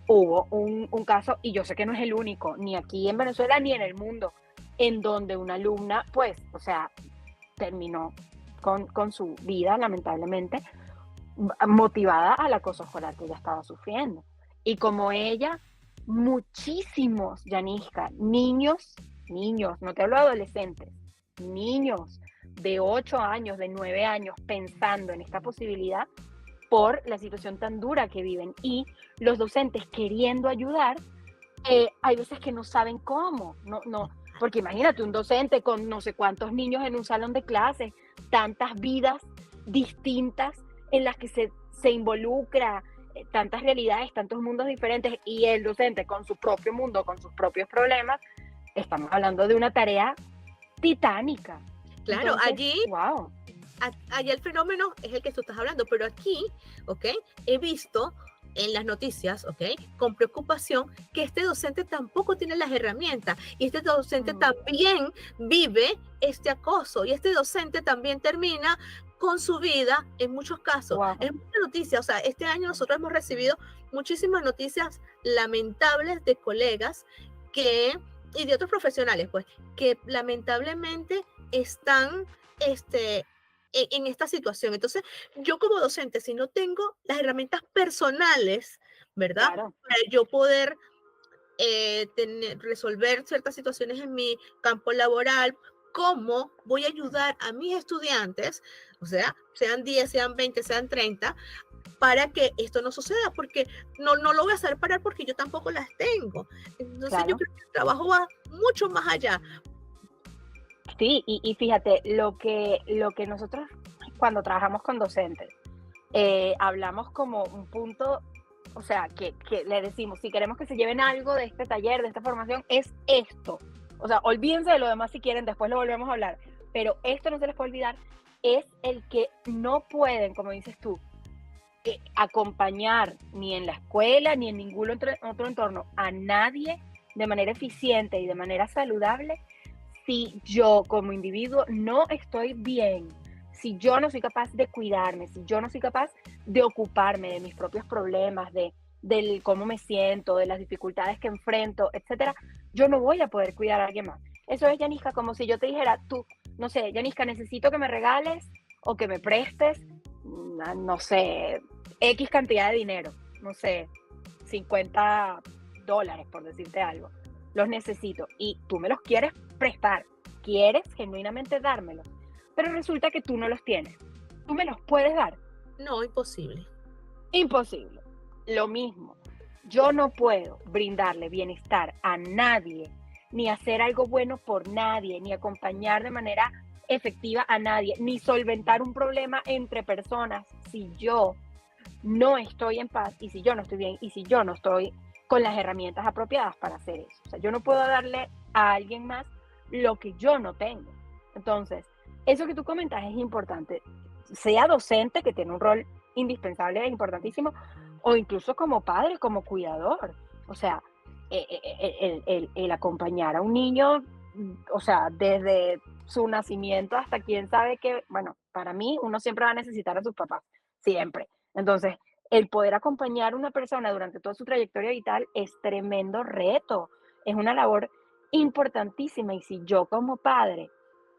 hubo un caso, y yo sé que no es el único, ni aquí en Venezuela ni en el mundo, en donde una alumna, pues, o sea, terminó con su vida, lamentablemente, motivada al acoso escolar que ella estaba sufriendo. Y como ella, muchísimos, Yanisca, niños, no te hablo de adolescentes, niños de 8 años, de 9 años, pensando en esta posibilidad por la situación tan dura que viven y los docentes queriendo ayudar, hay veces que no saben cómo, no, porque imagínate un docente con no sé cuántos niños en un salón de clases, tantas vidas distintas en las que se involucra, tantas realidades, tantos mundos diferentes, y el docente con su propio mundo, con sus propios problemas, estamos hablando de una tarea titánica. Claro, Entonces, allí wow. allá el fenómeno es el que tú estás hablando, pero aquí, ¿ok? He visto en las noticias, ¿ok? Con preocupación que este docente tampoco tiene las herramientas y este docente también vive este acoso y este docente también termina con su vida en muchos casos. Wow. En muchas noticias, o sea, este año nosotros hemos recibido muchísimas noticias lamentables de colegas y de otros profesionales, pues, que lamentablemente están, en esta situación. Entonces, yo como docente, si no tengo las herramientas personales, ¿verdad? Claro. Para yo poder resolver ciertas situaciones en mi campo laboral, ¿cómo voy a ayudar a mis estudiantes? O sea, sean 10, sean 20, sean 30, para que esto no suceda, porque no lo voy a hacer parar porque yo tampoco las tengo. Entonces, Claro. yo creo que el trabajo va mucho más allá. Sí, y fíjate, lo que nosotros cuando trabajamos con docentes, hablamos como un punto, o sea, que le decimos, si queremos que se lleven algo de este taller, de esta formación, es esto. O sea, olvídense de lo demás si quieren, después lo volvemos a hablar, pero esto no se les puede olvidar, es el que no pueden, como dices tú, acompañar ni en la escuela ni en ningún otro entorno a nadie de manera eficiente y de manera saludable si yo como individuo no estoy bien, si yo no soy capaz de cuidarme, si yo no soy capaz de ocuparme de mis propios problemas, del cómo me siento, de las dificultades que enfrento, etcétera, yo no voy a poder cuidar a alguien más. Eso es, Yanisca, como si yo te dijera, tú, no sé, Yanisca, necesito que me regales o que me prestes, no sé, X cantidad de dinero, no sé, $50, por decirte algo. Los necesito y tú me los quieres prestar, quieres genuinamente dármelos, pero resulta que tú no los tienes. ¿Tú me los puedes dar? No, imposible. Imposible. Lo mismo, yo no puedo brindarle bienestar a nadie, ni hacer algo bueno por nadie, ni acompañar de manera efectiva a nadie, ni solventar un problema entre personas si yo no estoy en paz y si yo no estoy bien y si yo no estoy con las herramientas apropiadas para hacer eso. O sea, yo no puedo darle a alguien más lo que yo no tengo. Entonces, eso que tú comentas es importante. Sea docente, que tiene un rol indispensable e importantísimo, o incluso como padre, como cuidador. O sea, el acompañar a un niño, o sea, desde su nacimiento hasta quién sabe que, bueno, para mí uno siempre va a necesitar a sus papás, siempre. Entonces, el poder acompañar a una persona durante toda su trayectoria vital es tremendo reto, es una labor importantísima y si yo como padre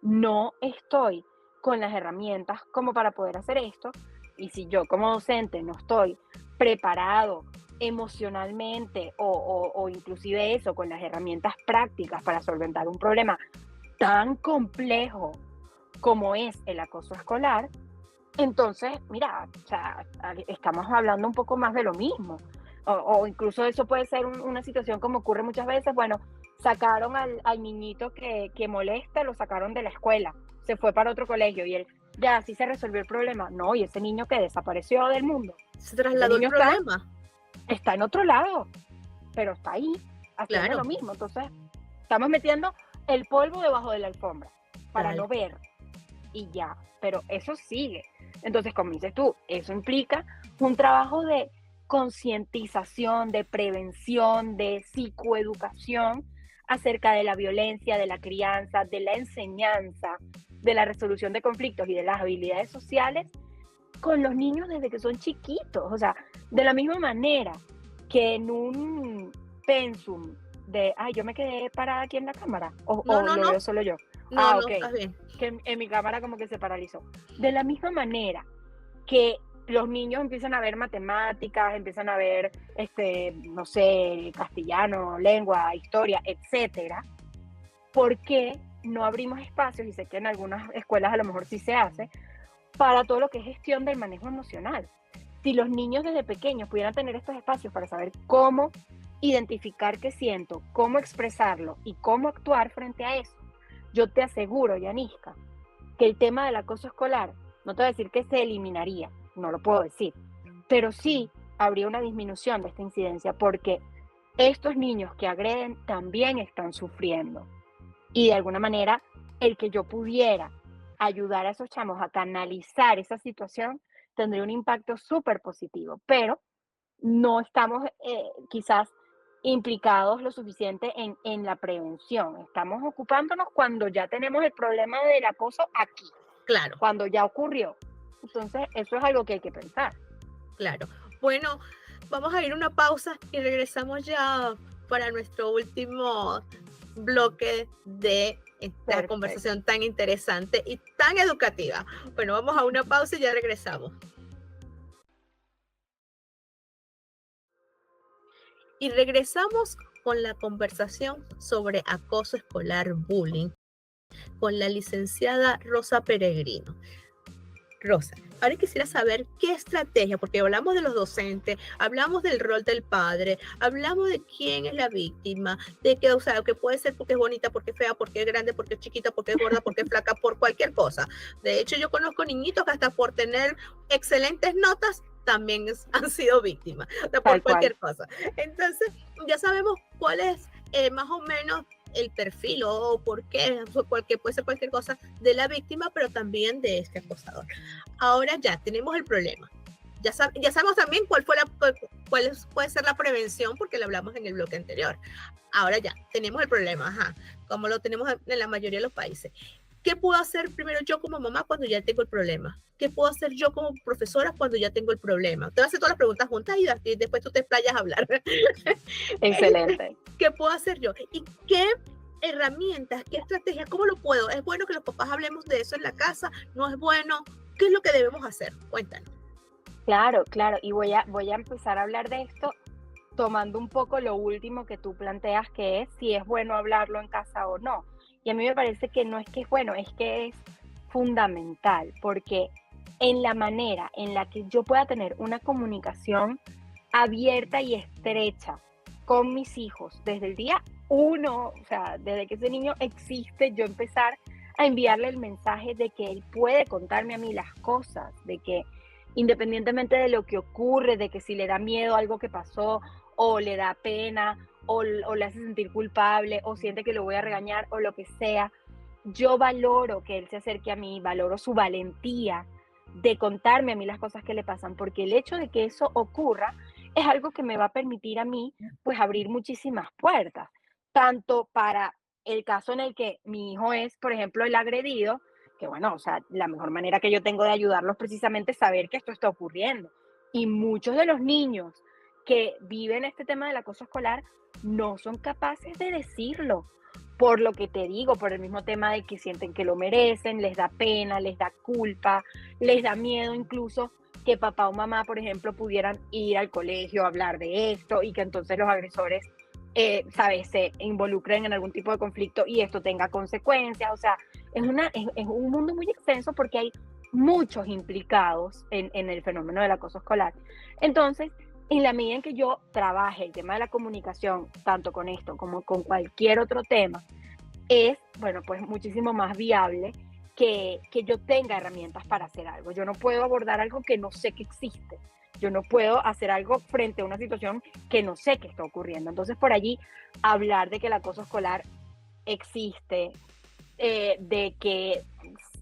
no estoy con las herramientas como para poder hacer esto y si yo como docente no estoy preparado emocionalmente o inclusive eso con las herramientas prácticas para solventar un problema tan complejo como es el acoso escolar, Entonces, mira, o sea, estamos hablando un poco más de lo mismo. O incluso eso puede ser una situación como ocurre muchas veces. Bueno, sacaron al niñito que molesta, lo sacaron de la escuela, se fue para otro colegio y él, ya, así se resolvió el problema. No, y ese niño que desapareció del mundo, Se ese trasladó el niño problema. está en otro lado, pero está ahí, haciendo Claro. lo mismo. Entonces, estamos metiendo el polvo debajo de la alfombra para Claro. no ver y ya, pero eso sigue. Entonces, como dices tú, eso implica un trabajo de concientización, de prevención, de psicoeducación acerca de la violencia, de la crianza, de la enseñanza, de la resolución de conflictos y de las habilidades sociales con los niños desde que son chiquitos. O sea, de la misma manera que en un pensum de, ay, yo me quedé parada aquí en la cámara, No, o no, lo no. veo solo yo. No, Ok, estás bien. que en mi cámara como que se paralizó. De la misma manera que los niños empiezan a ver matemáticas, empiezan a ver, no sé, castellano, lengua, historia, etcétera, ¿por qué no abrimos espacios? Y sé que en algunas escuelas a lo mejor sí se hace, para todo lo que es gestión del manejo emocional. Si los niños desde pequeños pudieran tener estos espacios para saber cómo identificar qué siento, cómo expresarlo y cómo actuar frente a eso, yo te aseguro, Yaniska, que el tema del acoso escolar, no te voy a decir que se eliminaría, no lo puedo decir, pero sí habría una disminución de esta incidencia porque estos niños que agreden también están sufriendo. Y de alguna manera, el que yo pudiera ayudar a esos chamos a canalizar esa situación tendría un impacto súper positivo, pero no estamos quizás implicados lo suficiente en la prevención. Estamos ocupándonos cuando ya tenemos el problema del acoso aquí, Claro, cuando ya ocurrió. Entonces, eso es algo que hay que pensar. claro. Bueno, vamos a ir a una pausa y regresamos ya para nuestro último bloque de esta Perfecto. conversación tan interesante y tan educativa. Bueno, vamos a una pausa y ya regresamos. Y regresamos con la conversación sobre acoso escolar, bullying, con la licenciada Rosa Peregrino. Rosa, ahora quisiera saber qué estrategia, porque hablamos de los docentes, hablamos del rol del padre, hablamos de quién es la víctima, de que, o sea, que puede ser porque es bonita, porque es fea, porque es grande, porque es chiquita, porque es gorda, porque es flaca, por cualquier cosa. De hecho, yo conozco niñitos que hasta por tener excelentes notas también han sido víctimas, o sea, por cualquier cosa. Entonces, ya sabemos cuál es más o menos el perfil o por qué, porque puede ser cualquier cosa de la víctima, pero también de este acosador. Ahora ya tenemos el problema. Ya sabemos también cuál puede ser la prevención, porque lo hablamos en el bloque anterior. Ahora ya tenemos el problema, ajá, como lo tenemos en la mayoría de los países. ¿Qué puedo hacer primero yo como mamá cuando ya tengo el problema? ¿Qué puedo hacer yo como profesora cuando ya tengo el problema? Te voy a hacer todas las preguntas juntas y después tú te explayas a hablar. Excelente. ¿Qué puedo hacer yo? ¿Y qué herramientas, qué estrategias, cómo lo puedo? ¿Es bueno que los papás hablemos de eso en la casa? ¿No es bueno? ¿Qué es lo que debemos hacer? Cuéntanos. Claro, claro. Y voy a empezar a hablar de esto tomando un poco lo último que tú planteas, que es si es bueno hablarlo en casa o no. Y a mí me parece que no es que es bueno, es que es fundamental, porque en la manera en la que yo pueda tener una comunicación abierta y estrecha con mis hijos desde el día 1, o sea, desde que ese niño existe, yo empezar a enviarle el mensaje de que él puede contarme a mí las cosas, de que independientemente de lo que ocurre, de que si le da miedo algo que pasó, o le da pena, o le hace sentir culpable, o siente que lo voy a regañar, o lo que sea, yo valoro que él se acerque a mí, valoro su valentía de contarme a mí las cosas que le pasan, porque el hecho de que eso ocurra es algo que me va a permitir a mí, pues, abrir muchísimas puertas, tanto para el caso en el que mi hijo es, por ejemplo, el agredido, que bueno, o sea, la mejor manera que yo tengo de ayudarlos precisamente es saber que esto está ocurriendo. Y muchos de los niños que viven este tema del acoso escolar no son capaces de decirlo, por lo que te digo, por el mismo tema de que sienten que lo merecen, les da pena, les da culpa, les da miedo incluso que papá o mamá, por ejemplo, pudieran ir al colegio a hablar de esto y que entonces los agresores, ¿sabes?, se involucren en algún tipo de conflicto y esto tenga consecuencias. O sea, es un mundo muy extenso porque hay muchos implicados en el fenómeno del acoso escolar. Entonces, en la medida en que yo trabaje el tema de la comunicación, tanto con esto como con cualquier otro tema, es, bueno, pues muchísimo más viable que yo tenga herramientas para hacer algo. Yo no puedo abordar algo que no sé que existe. Yo no puedo hacer algo frente a una situación que no sé que está ocurriendo. Entonces, por allí, hablar de que el acoso escolar existe, de que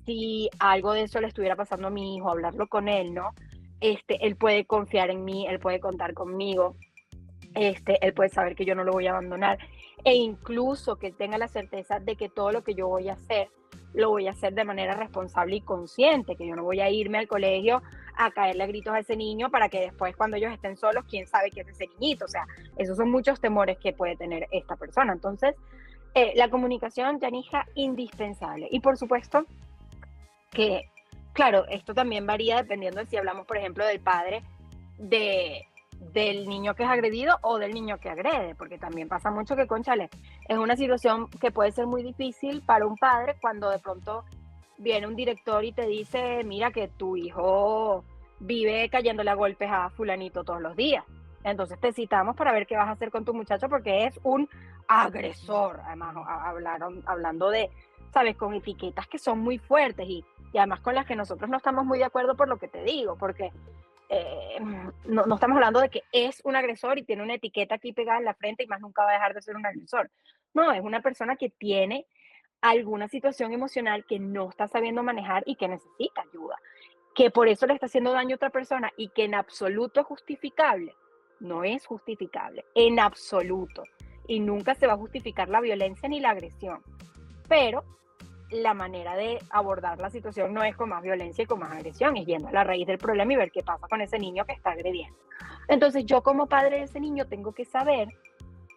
si algo de eso le estuviera pasando a mi hijo, hablarlo con él, ¿no? Él puede confiar en mí, él puede contar conmigo, él puede saber que yo no lo voy a abandonar, e incluso que tenga la certeza de que todo lo que yo voy a hacer, lo voy a hacer de manera responsable y consciente, que yo no voy a irme al colegio a caerle a gritos a ese niño para que después, cuando ellos estén solos, quién sabe qué es ese niñito. O sea, esos son muchos temores que puede tener esta persona. Entonces, la comunicación, Yanisha, indispensable. Y por supuesto que, claro, esto también varía dependiendo de si hablamos, por ejemplo, del padre del niño que es agredido o del niño que agrede, porque también pasa mucho que, cónchale, es una situación que puede ser muy difícil para un padre cuando de pronto viene un director y te dice, mira que tu hijo vive cayéndole a golpes a fulanito todos los días. Entonces te citamos para ver qué vas a hacer con tu muchacho porque es un agresor. Además, hablando de, sabes, con etiquetas que son muy fuertes y además con las que nosotros no estamos muy de acuerdo por lo que te digo, porque no estamos hablando de que es un agresor y tiene una etiqueta aquí pegada en la frente y más nunca va a dejar de ser un agresor. No, es una persona que tiene alguna situación emocional que no está sabiendo manejar y que necesita ayuda, que por eso le está haciendo daño a otra persona y que en absoluto es justificable. No es justificable, en absoluto. Y nunca se va a justificar la violencia ni la agresión. Pero la manera de abordar la situación no es con más violencia y con más agresión, es yendo a la raíz del problema y ver qué pasa con ese niño que está agrediendo. Entonces yo como padre de ese niño tengo que saber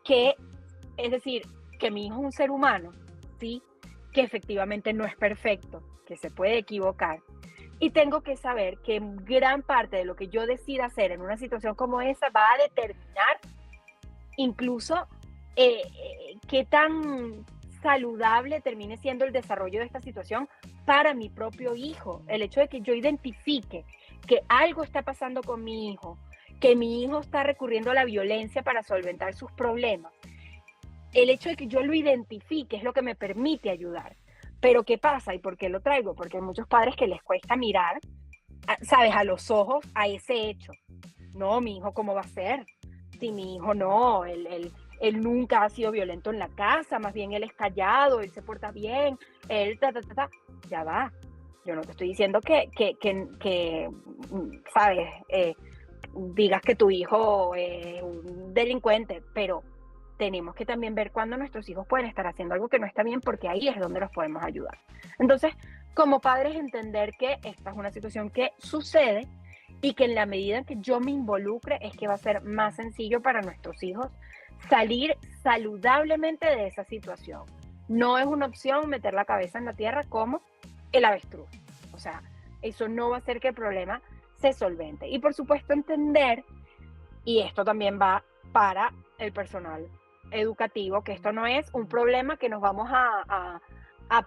que, es decir, que mi hijo es un ser humano, ¿sí? Que efectivamente no es perfecto, que se puede equivocar. Y tengo que saber que gran parte de lo que yo decida hacer en una situación como esa va a determinar incluso qué tan saludable termine siendo el desarrollo de esta situación para mi propio hijo. El hecho de que yo identifique que algo está pasando con mi hijo, que mi hijo está recurriendo a la violencia para solventar sus problemas. El hecho de que yo lo identifique es lo que me permite ayudar. Pero ¿qué pasa? ¿Y por qué lo traigo? Porque hay muchos padres que les cuesta mirar, ¿sabes?, a los ojos a ese hecho. No, mi hijo, ¿cómo va a ser? Si mi hijo no, él nunca ha sido violento en la casa, más bien él es callado, él se porta bien, él ya va. Yo no te estoy diciendo que ¿sabes?, digas que tu hijo es un delincuente, pero tenemos que también ver cuándo nuestros hijos pueden estar haciendo algo que no está bien, porque ahí es donde los podemos ayudar. Entonces, como padres, entender que esta es una situación que sucede y que en la medida en que yo me involucre es que va a ser más sencillo para nuestros hijos salir saludablemente de esa situación. No es una opción meter la cabeza en la tierra como el avestruz. O sea, eso no va a hacer que el problema se solvente. Y por supuesto entender, y esto también va para el personal educativo, que esto no es un problema que nos vamos a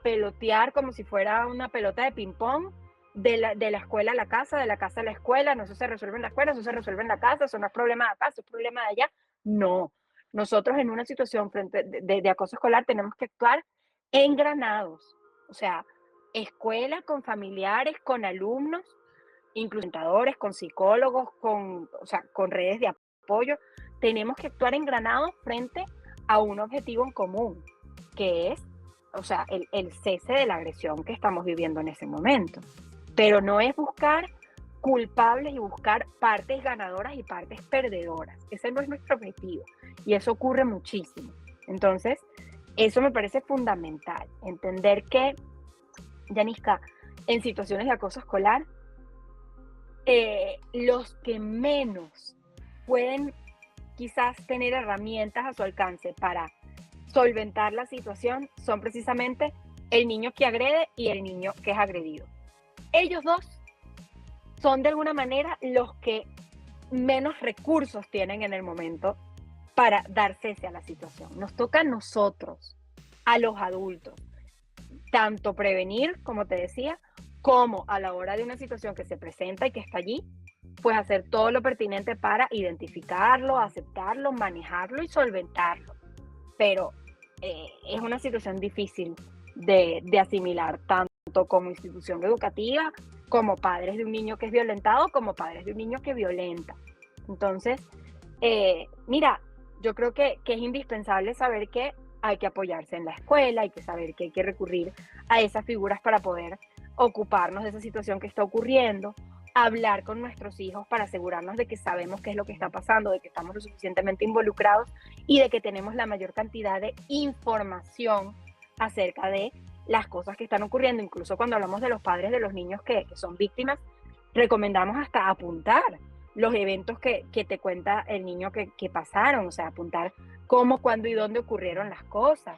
pelotear como si fuera una pelota de ping-pong de la escuela a la casa, de la casa a la escuela. No, eso se resuelve en la escuela, eso se resuelve en la casa, eso no es problema de acá, eso es problema de allá. No, nosotros en una situación frente de acoso escolar tenemos que actuar engranados, o sea, escuela con familiares, con alumnos, incluso orientadores, con psicólogos, con redes de apoyo. Tenemos que actuar engranados frente a un objetivo en común, que es, o sea, el cese de la agresión que estamos viviendo en ese momento. Pero no es buscar culpables y buscar partes ganadoras y partes perdedoras. Ese no es nuestro objetivo y eso ocurre muchísimo. Entonces, eso me parece fundamental, entender que, Yanisca, en situaciones de acoso escolar, los que menos pueden quizás tener herramientas a su alcance para solventar la situación son precisamente el niño que agrede y el niño que es agredido. Ellos dos son de alguna manera los que menos recursos tienen en el momento para dar cese a la situación. Nos toca a nosotros, a los adultos, tanto prevenir, como te decía, como a la hora de una situación que se presenta y que está allí, pues hacer todo lo pertinente para identificarlo, aceptarlo, manejarlo y solventarlo. Pero es una situación difícil de asimilar, tanto como institución educativa, como padres de un niño que es violentado, como padres de un niño que violenta. Entonces, mira, yo creo que es indispensable saber que hay que apoyarse en la escuela, hay que saber que hay que recurrir a esas figuras para poder ocuparnos de esa situación que está ocurriendo, hablar con nuestros hijos para asegurarnos de que sabemos qué es lo que está pasando, de que estamos lo suficientemente involucrados y de que tenemos la mayor cantidad de información acerca de las cosas que están ocurriendo. Incluso cuando hablamos de los padres de los niños que son víctimas, recomendamos hasta apuntar los eventos que te cuenta el niño que pasaron, o sea, apuntar cómo, cuándo y dónde ocurrieron las cosas,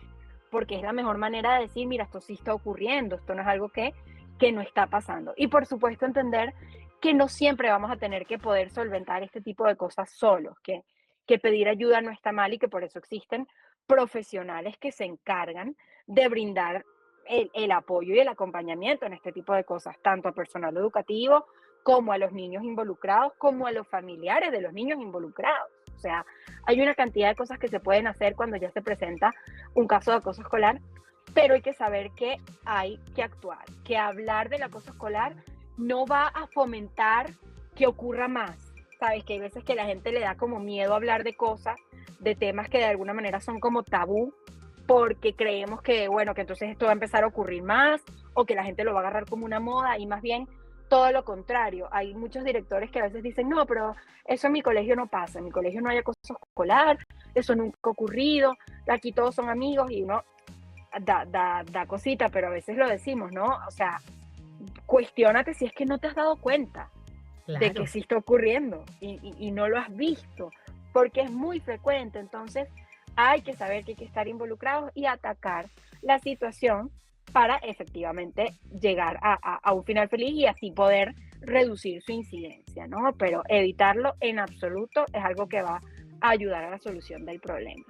porque es la mejor manera de decir, mira, esto sí está ocurriendo, esto no es algo que no está pasando. Y por supuesto entender que no siempre vamos a tener que poder solventar este tipo de cosas solos, que pedir ayuda no está mal y que por eso existen profesionales que se encargan de brindar el apoyo y el acompañamiento en este tipo de cosas, tanto a personal educativo como a los niños involucrados, como a los familiares de los niños involucrados. O sea, hay una cantidad de cosas que se pueden hacer cuando ya se presenta un caso de acoso escolar, pero hay que saber que hay que actuar, que hablar del acoso escolar no va a fomentar que ocurra más. Sabes que hay veces que la gente le da como miedo hablar de cosas, de temas que de alguna manera son como tabú, porque creemos que, bueno, que entonces esto va a empezar a ocurrir más, o que la gente lo va a agarrar como una moda, y más bien todo lo contrario. Hay muchos directores que a veces dicen, no, pero eso en mi colegio no pasa, en mi colegio no hay acoso escolar, eso nunca ha ocurrido, aquí todos son amigos, y uno da cosita, pero a veces lo decimos, ¿no? O sea, cuestiónate si es que no te has dado cuenta de que sí está ocurriendo y no lo has visto, porque es muy frecuente. Entonces hay que saber que hay que estar involucrados y atacar la situación para efectivamente llegar a un final feliz y así poder reducir su incidencia, ¿no? Pero evitarlo en absoluto es algo que va a ayudar a la solución del problema.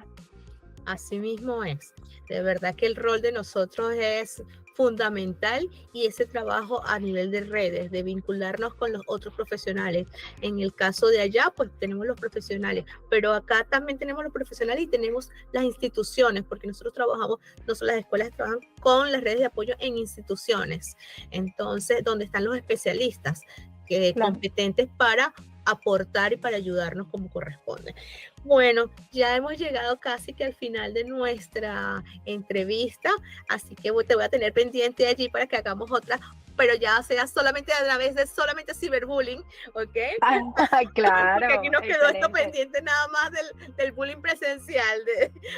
Así mismo es. De verdad que el rol de nosotros es fundamental y ese trabajo a nivel de redes, de vincularnos con los otros profesionales. En el caso de allá, pues tenemos los profesionales, pero acá también tenemos los profesionales y tenemos las instituciones, porque nosotros trabajamos, no solo las escuelas trabajan con las redes de apoyo en instituciones, entonces, donde están los especialistas competentes para aportar y para ayudarnos como corresponde. Bueno, ya hemos llegado casi que al final de nuestra entrevista, así que te voy a tener pendiente allí para que hagamos otra, pero ya sea solamente a través de solamente ciberbullying, ¿ok? Claro. Porque aquí nos quedó esto pendiente nada más del bullying presencial.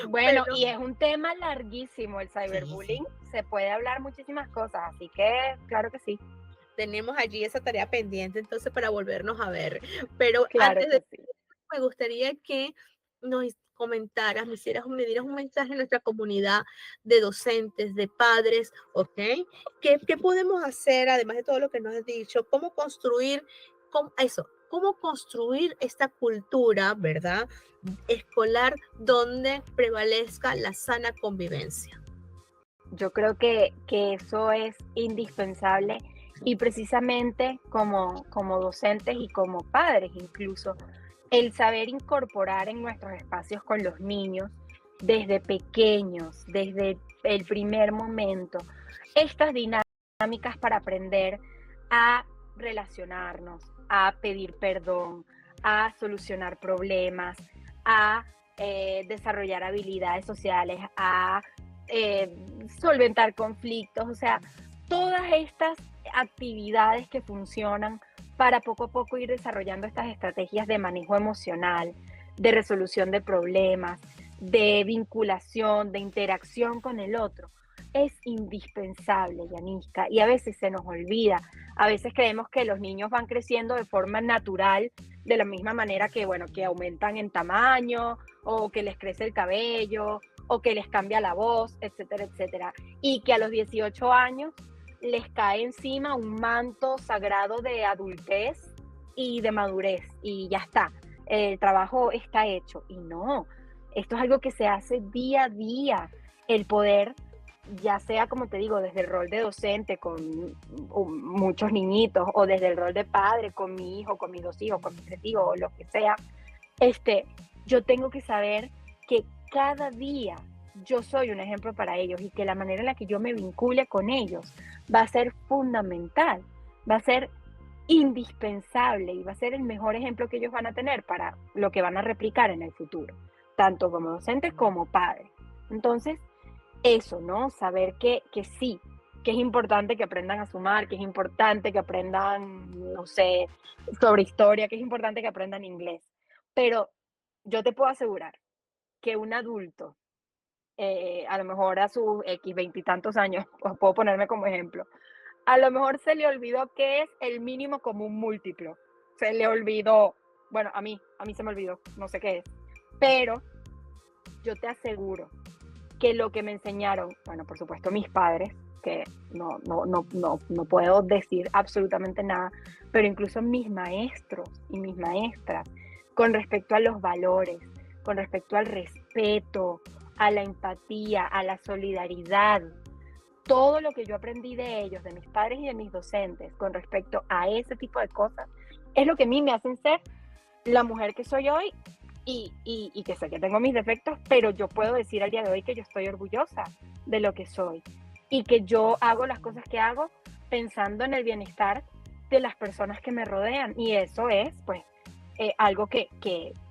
Bueno, y es un tema larguísimo el ciberbullying, sí. Se puede hablar muchísimas cosas, así que claro que sí. Tenemos allí esa tarea pendiente entonces para volvernos a ver, pero claro antes de sí. Me gustaría que nos comentaras, me dieras un mensaje a nuestra comunidad de docentes, de padres, ¿ok? ¿Qué podemos hacer, además de todo lo que nos has dicho? ¿Cómo construir esta cultura, verdad, escolar donde prevalezca la sana convivencia? Yo creo que eso es indispensable y precisamente como docentes y como padres incluso, el saber incorporar en nuestros espacios con los niños desde pequeños, desde el primer momento, estas dinámicas para aprender a relacionarnos, a pedir perdón, a solucionar problemas, a desarrollar habilidades sociales, a solventar conflictos, o sea, todas estas actividades que funcionan para poco a poco ir desarrollando estas estrategias de manejo emocional, de resolución de problemas, de vinculación, de interacción con el otro. Es indispensable, Yaniska, y a veces se nos olvida. A veces creemos que los niños van creciendo de forma natural, de la misma manera que, bueno, que aumentan en tamaño, o que les crece el cabello, o que les cambia la voz, etcétera, etcétera. Y que a los 18 años les cae encima un manto sagrado de adultez y de madurez, y ya está, el trabajo está hecho. Y no, esto es algo que se hace día a día, el poder ya sea, como te digo, desde el rol de docente con muchos niñitos, o desde el rol de padre con mi hijo, con mis 2 hijos, con mis 3 hijos, o lo que sea, yo tengo que saber que cada día yo soy un ejemplo para ellos, y que la manera en la que yo me vincule con ellos va a ser fundamental, va a ser indispensable, y va a ser el mejor ejemplo que ellos van a tener para lo que van a replicar en el futuro, tanto como docentes como padres. Entonces, eso, ¿no? Saber que sí, que es importante que aprendan a sumar, que es importante que aprendan, no sé, sobre historia, que es importante que aprendan inglés. Pero yo te puedo asegurar que un adulto, a lo mejor a sus X veintitantos años, os puedo ponerme como ejemplo, a lo mejor se le olvidó qué es el mínimo común múltiplo. Se le olvidó, bueno, a mí se me olvidó, no sé qué es. Pero yo te aseguro que lo que me enseñaron, bueno, por supuesto mis padres, que no puedo decir absolutamente nada, pero incluso mis maestros y mis maestras, con respecto a los valores, con respecto al respeto, a la empatía, a la solidaridad, todo lo que yo aprendí de ellos, de mis padres y de mis docentes, con respecto a ese tipo de cosas, es lo que a mí me hacen ser la mujer que soy hoy, y que sé que tengo mis defectos, pero yo puedo decir al día de hoy que yo estoy orgullosa de lo que soy, y que yo hago las cosas que hago pensando en el bienestar de las personas que me rodean, y eso es, pues, algo que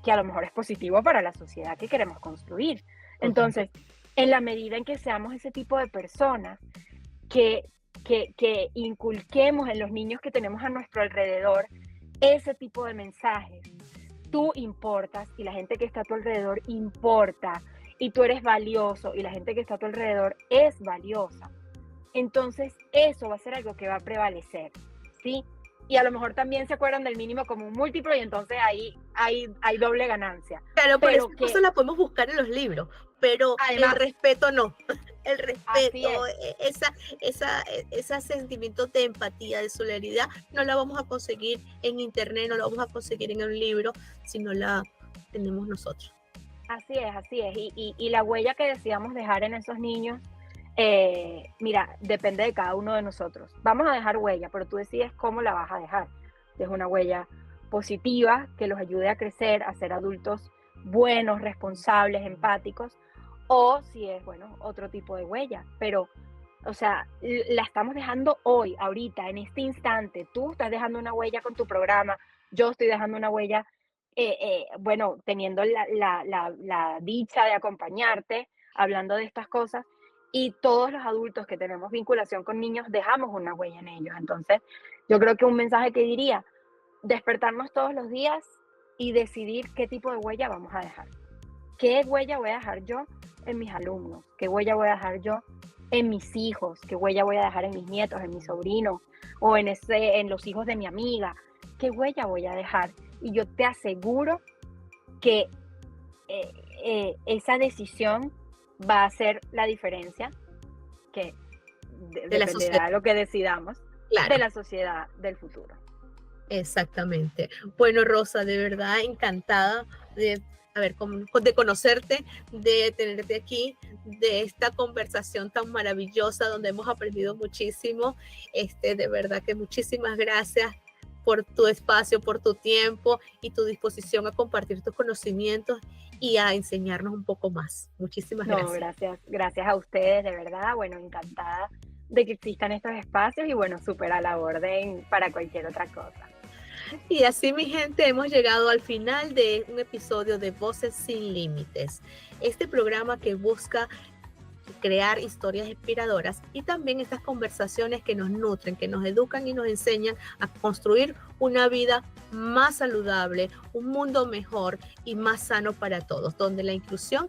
a lo mejor es positivo para la sociedad que queremos construir. Entonces, en la medida en que seamos ese tipo de personas, que inculquemos en los niños que tenemos a nuestro alrededor ese tipo de mensajes. Tú importas, y la gente que está a tu alrededor importa, y tú eres valioso, y la gente que está a tu alrededor es valiosa. Entonces, eso va a ser algo que va a prevalecer, ¿sí? Y a lo mejor también se acuerdan del mínimo común múltiplo, y entonces ahí hay doble ganancia. Claro, pero esa cosa la podemos buscar en los libros, pero además, el respeto no. El respeto, ese sentimiento de empatía, de solidaridad, no la vamos a conseguir en internet, no la vamos a conseguir en un libro, sino la tenemos nosotros. Así es. Y la huella que deseamos dejar en esos niños, mira, depende de cada uno de nosotros. Vamos a dejar huella, pero tú decides cómo la vas a dejar. Deja una huella positiva que los ayude a crecer, a ser adultos buenos, responsables, empáticos, o si es, bueno, otro tipo de huella. Pero, o sea, la estamos dejando hoy, ahorita, en este instante. Tú estás dejando una huella con tu programa, yo estoy dejando una huella, bueno, teniendo la dicha de acompañarte, hablando de estas cosas, y todos los adultos que tenemos vinculación con niños dejamos una huella en ellos. Entonces, yo creo que un mensaje que diría, despertarnos todos los días y decidir qué tipo de huella vamos a dejar. ¿Qué huella voy a dejar yo en mis alumnos? ¿Qué huella voy a dejar yo en mis hijos? ¿Qué huella voy a dejar en mis nietos, en mis sobrinos, o en los hijos de mi amiga? ¿Qué huella voy a dejar? Y yo te aseguro que esa decisión va a hacer la diferencia, que dependerá de lo que decidamos, claro, de la sociedad del futuro. Exactamente. Bueno, Rosa, de verdad encantada de conocerte, de tenerte aquí, de esta conversación tan maravillosa donde hemos aprendido muchísimo. De verdad que muchísimas gracias por tu espacio, por tu tiempo y tu disposición a compartir tus conocimientos y a enseñarnos un poco más. Muchísimas gracias. Gracias a ustedes, de verdad. Bueno, encantada de que existan estos espacios, y bueno, súper a la orden para cualquier otra cosa. Y así, mi gente, hemos llegado al final de un episodio de Voces Sin Límites, este programa que busca crear historias inspiradoras y también estas conversaciones que nos nutren, que nos educan y nos enseñan a construir una vida más saludable, un mundo mejor y más sano para todos, donde la inclusión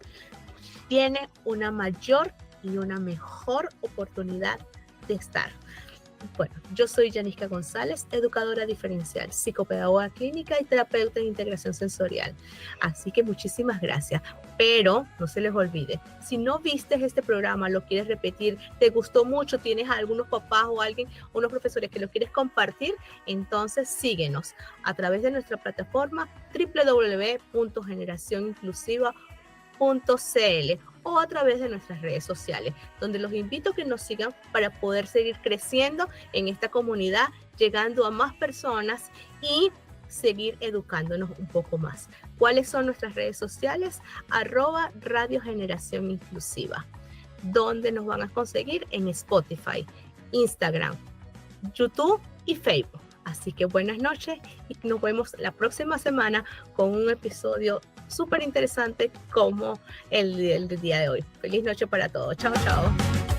tiene una mayor y una mejor oportunidad de estar. Bueno, yo soy Yaniska González, educadora diferencial, psicopedagoga clínica y terapeuta en integración sensorial. Así que muchísimas gracias. Pero no se les olvide, si no viste este programa, lo quieres repetir, te gustó mucho, tienes a algunos papás o alguien, unos profesores que lo quieres compartir, entonces síguenos a través de nuestra plataforma www.generacioninclusiva.cl o a través de nuestras redes sociales, donde los invito a que nos sigan para poder seguir creciendo en esta comunidad, llegando a más personas y seguir educándonos un poco más. ¿Cuáles son nuestras redes sociales? @Radio Generación Inclusiva. ¿Dónde nos van a conseguir? En Spotify, Instagram, YouTube y Facebook. Así que buenas noches y nos vemos la próxima semana con un episodio súper interesante como el del día de hoy. Feliz noche para todos. Chao, chao.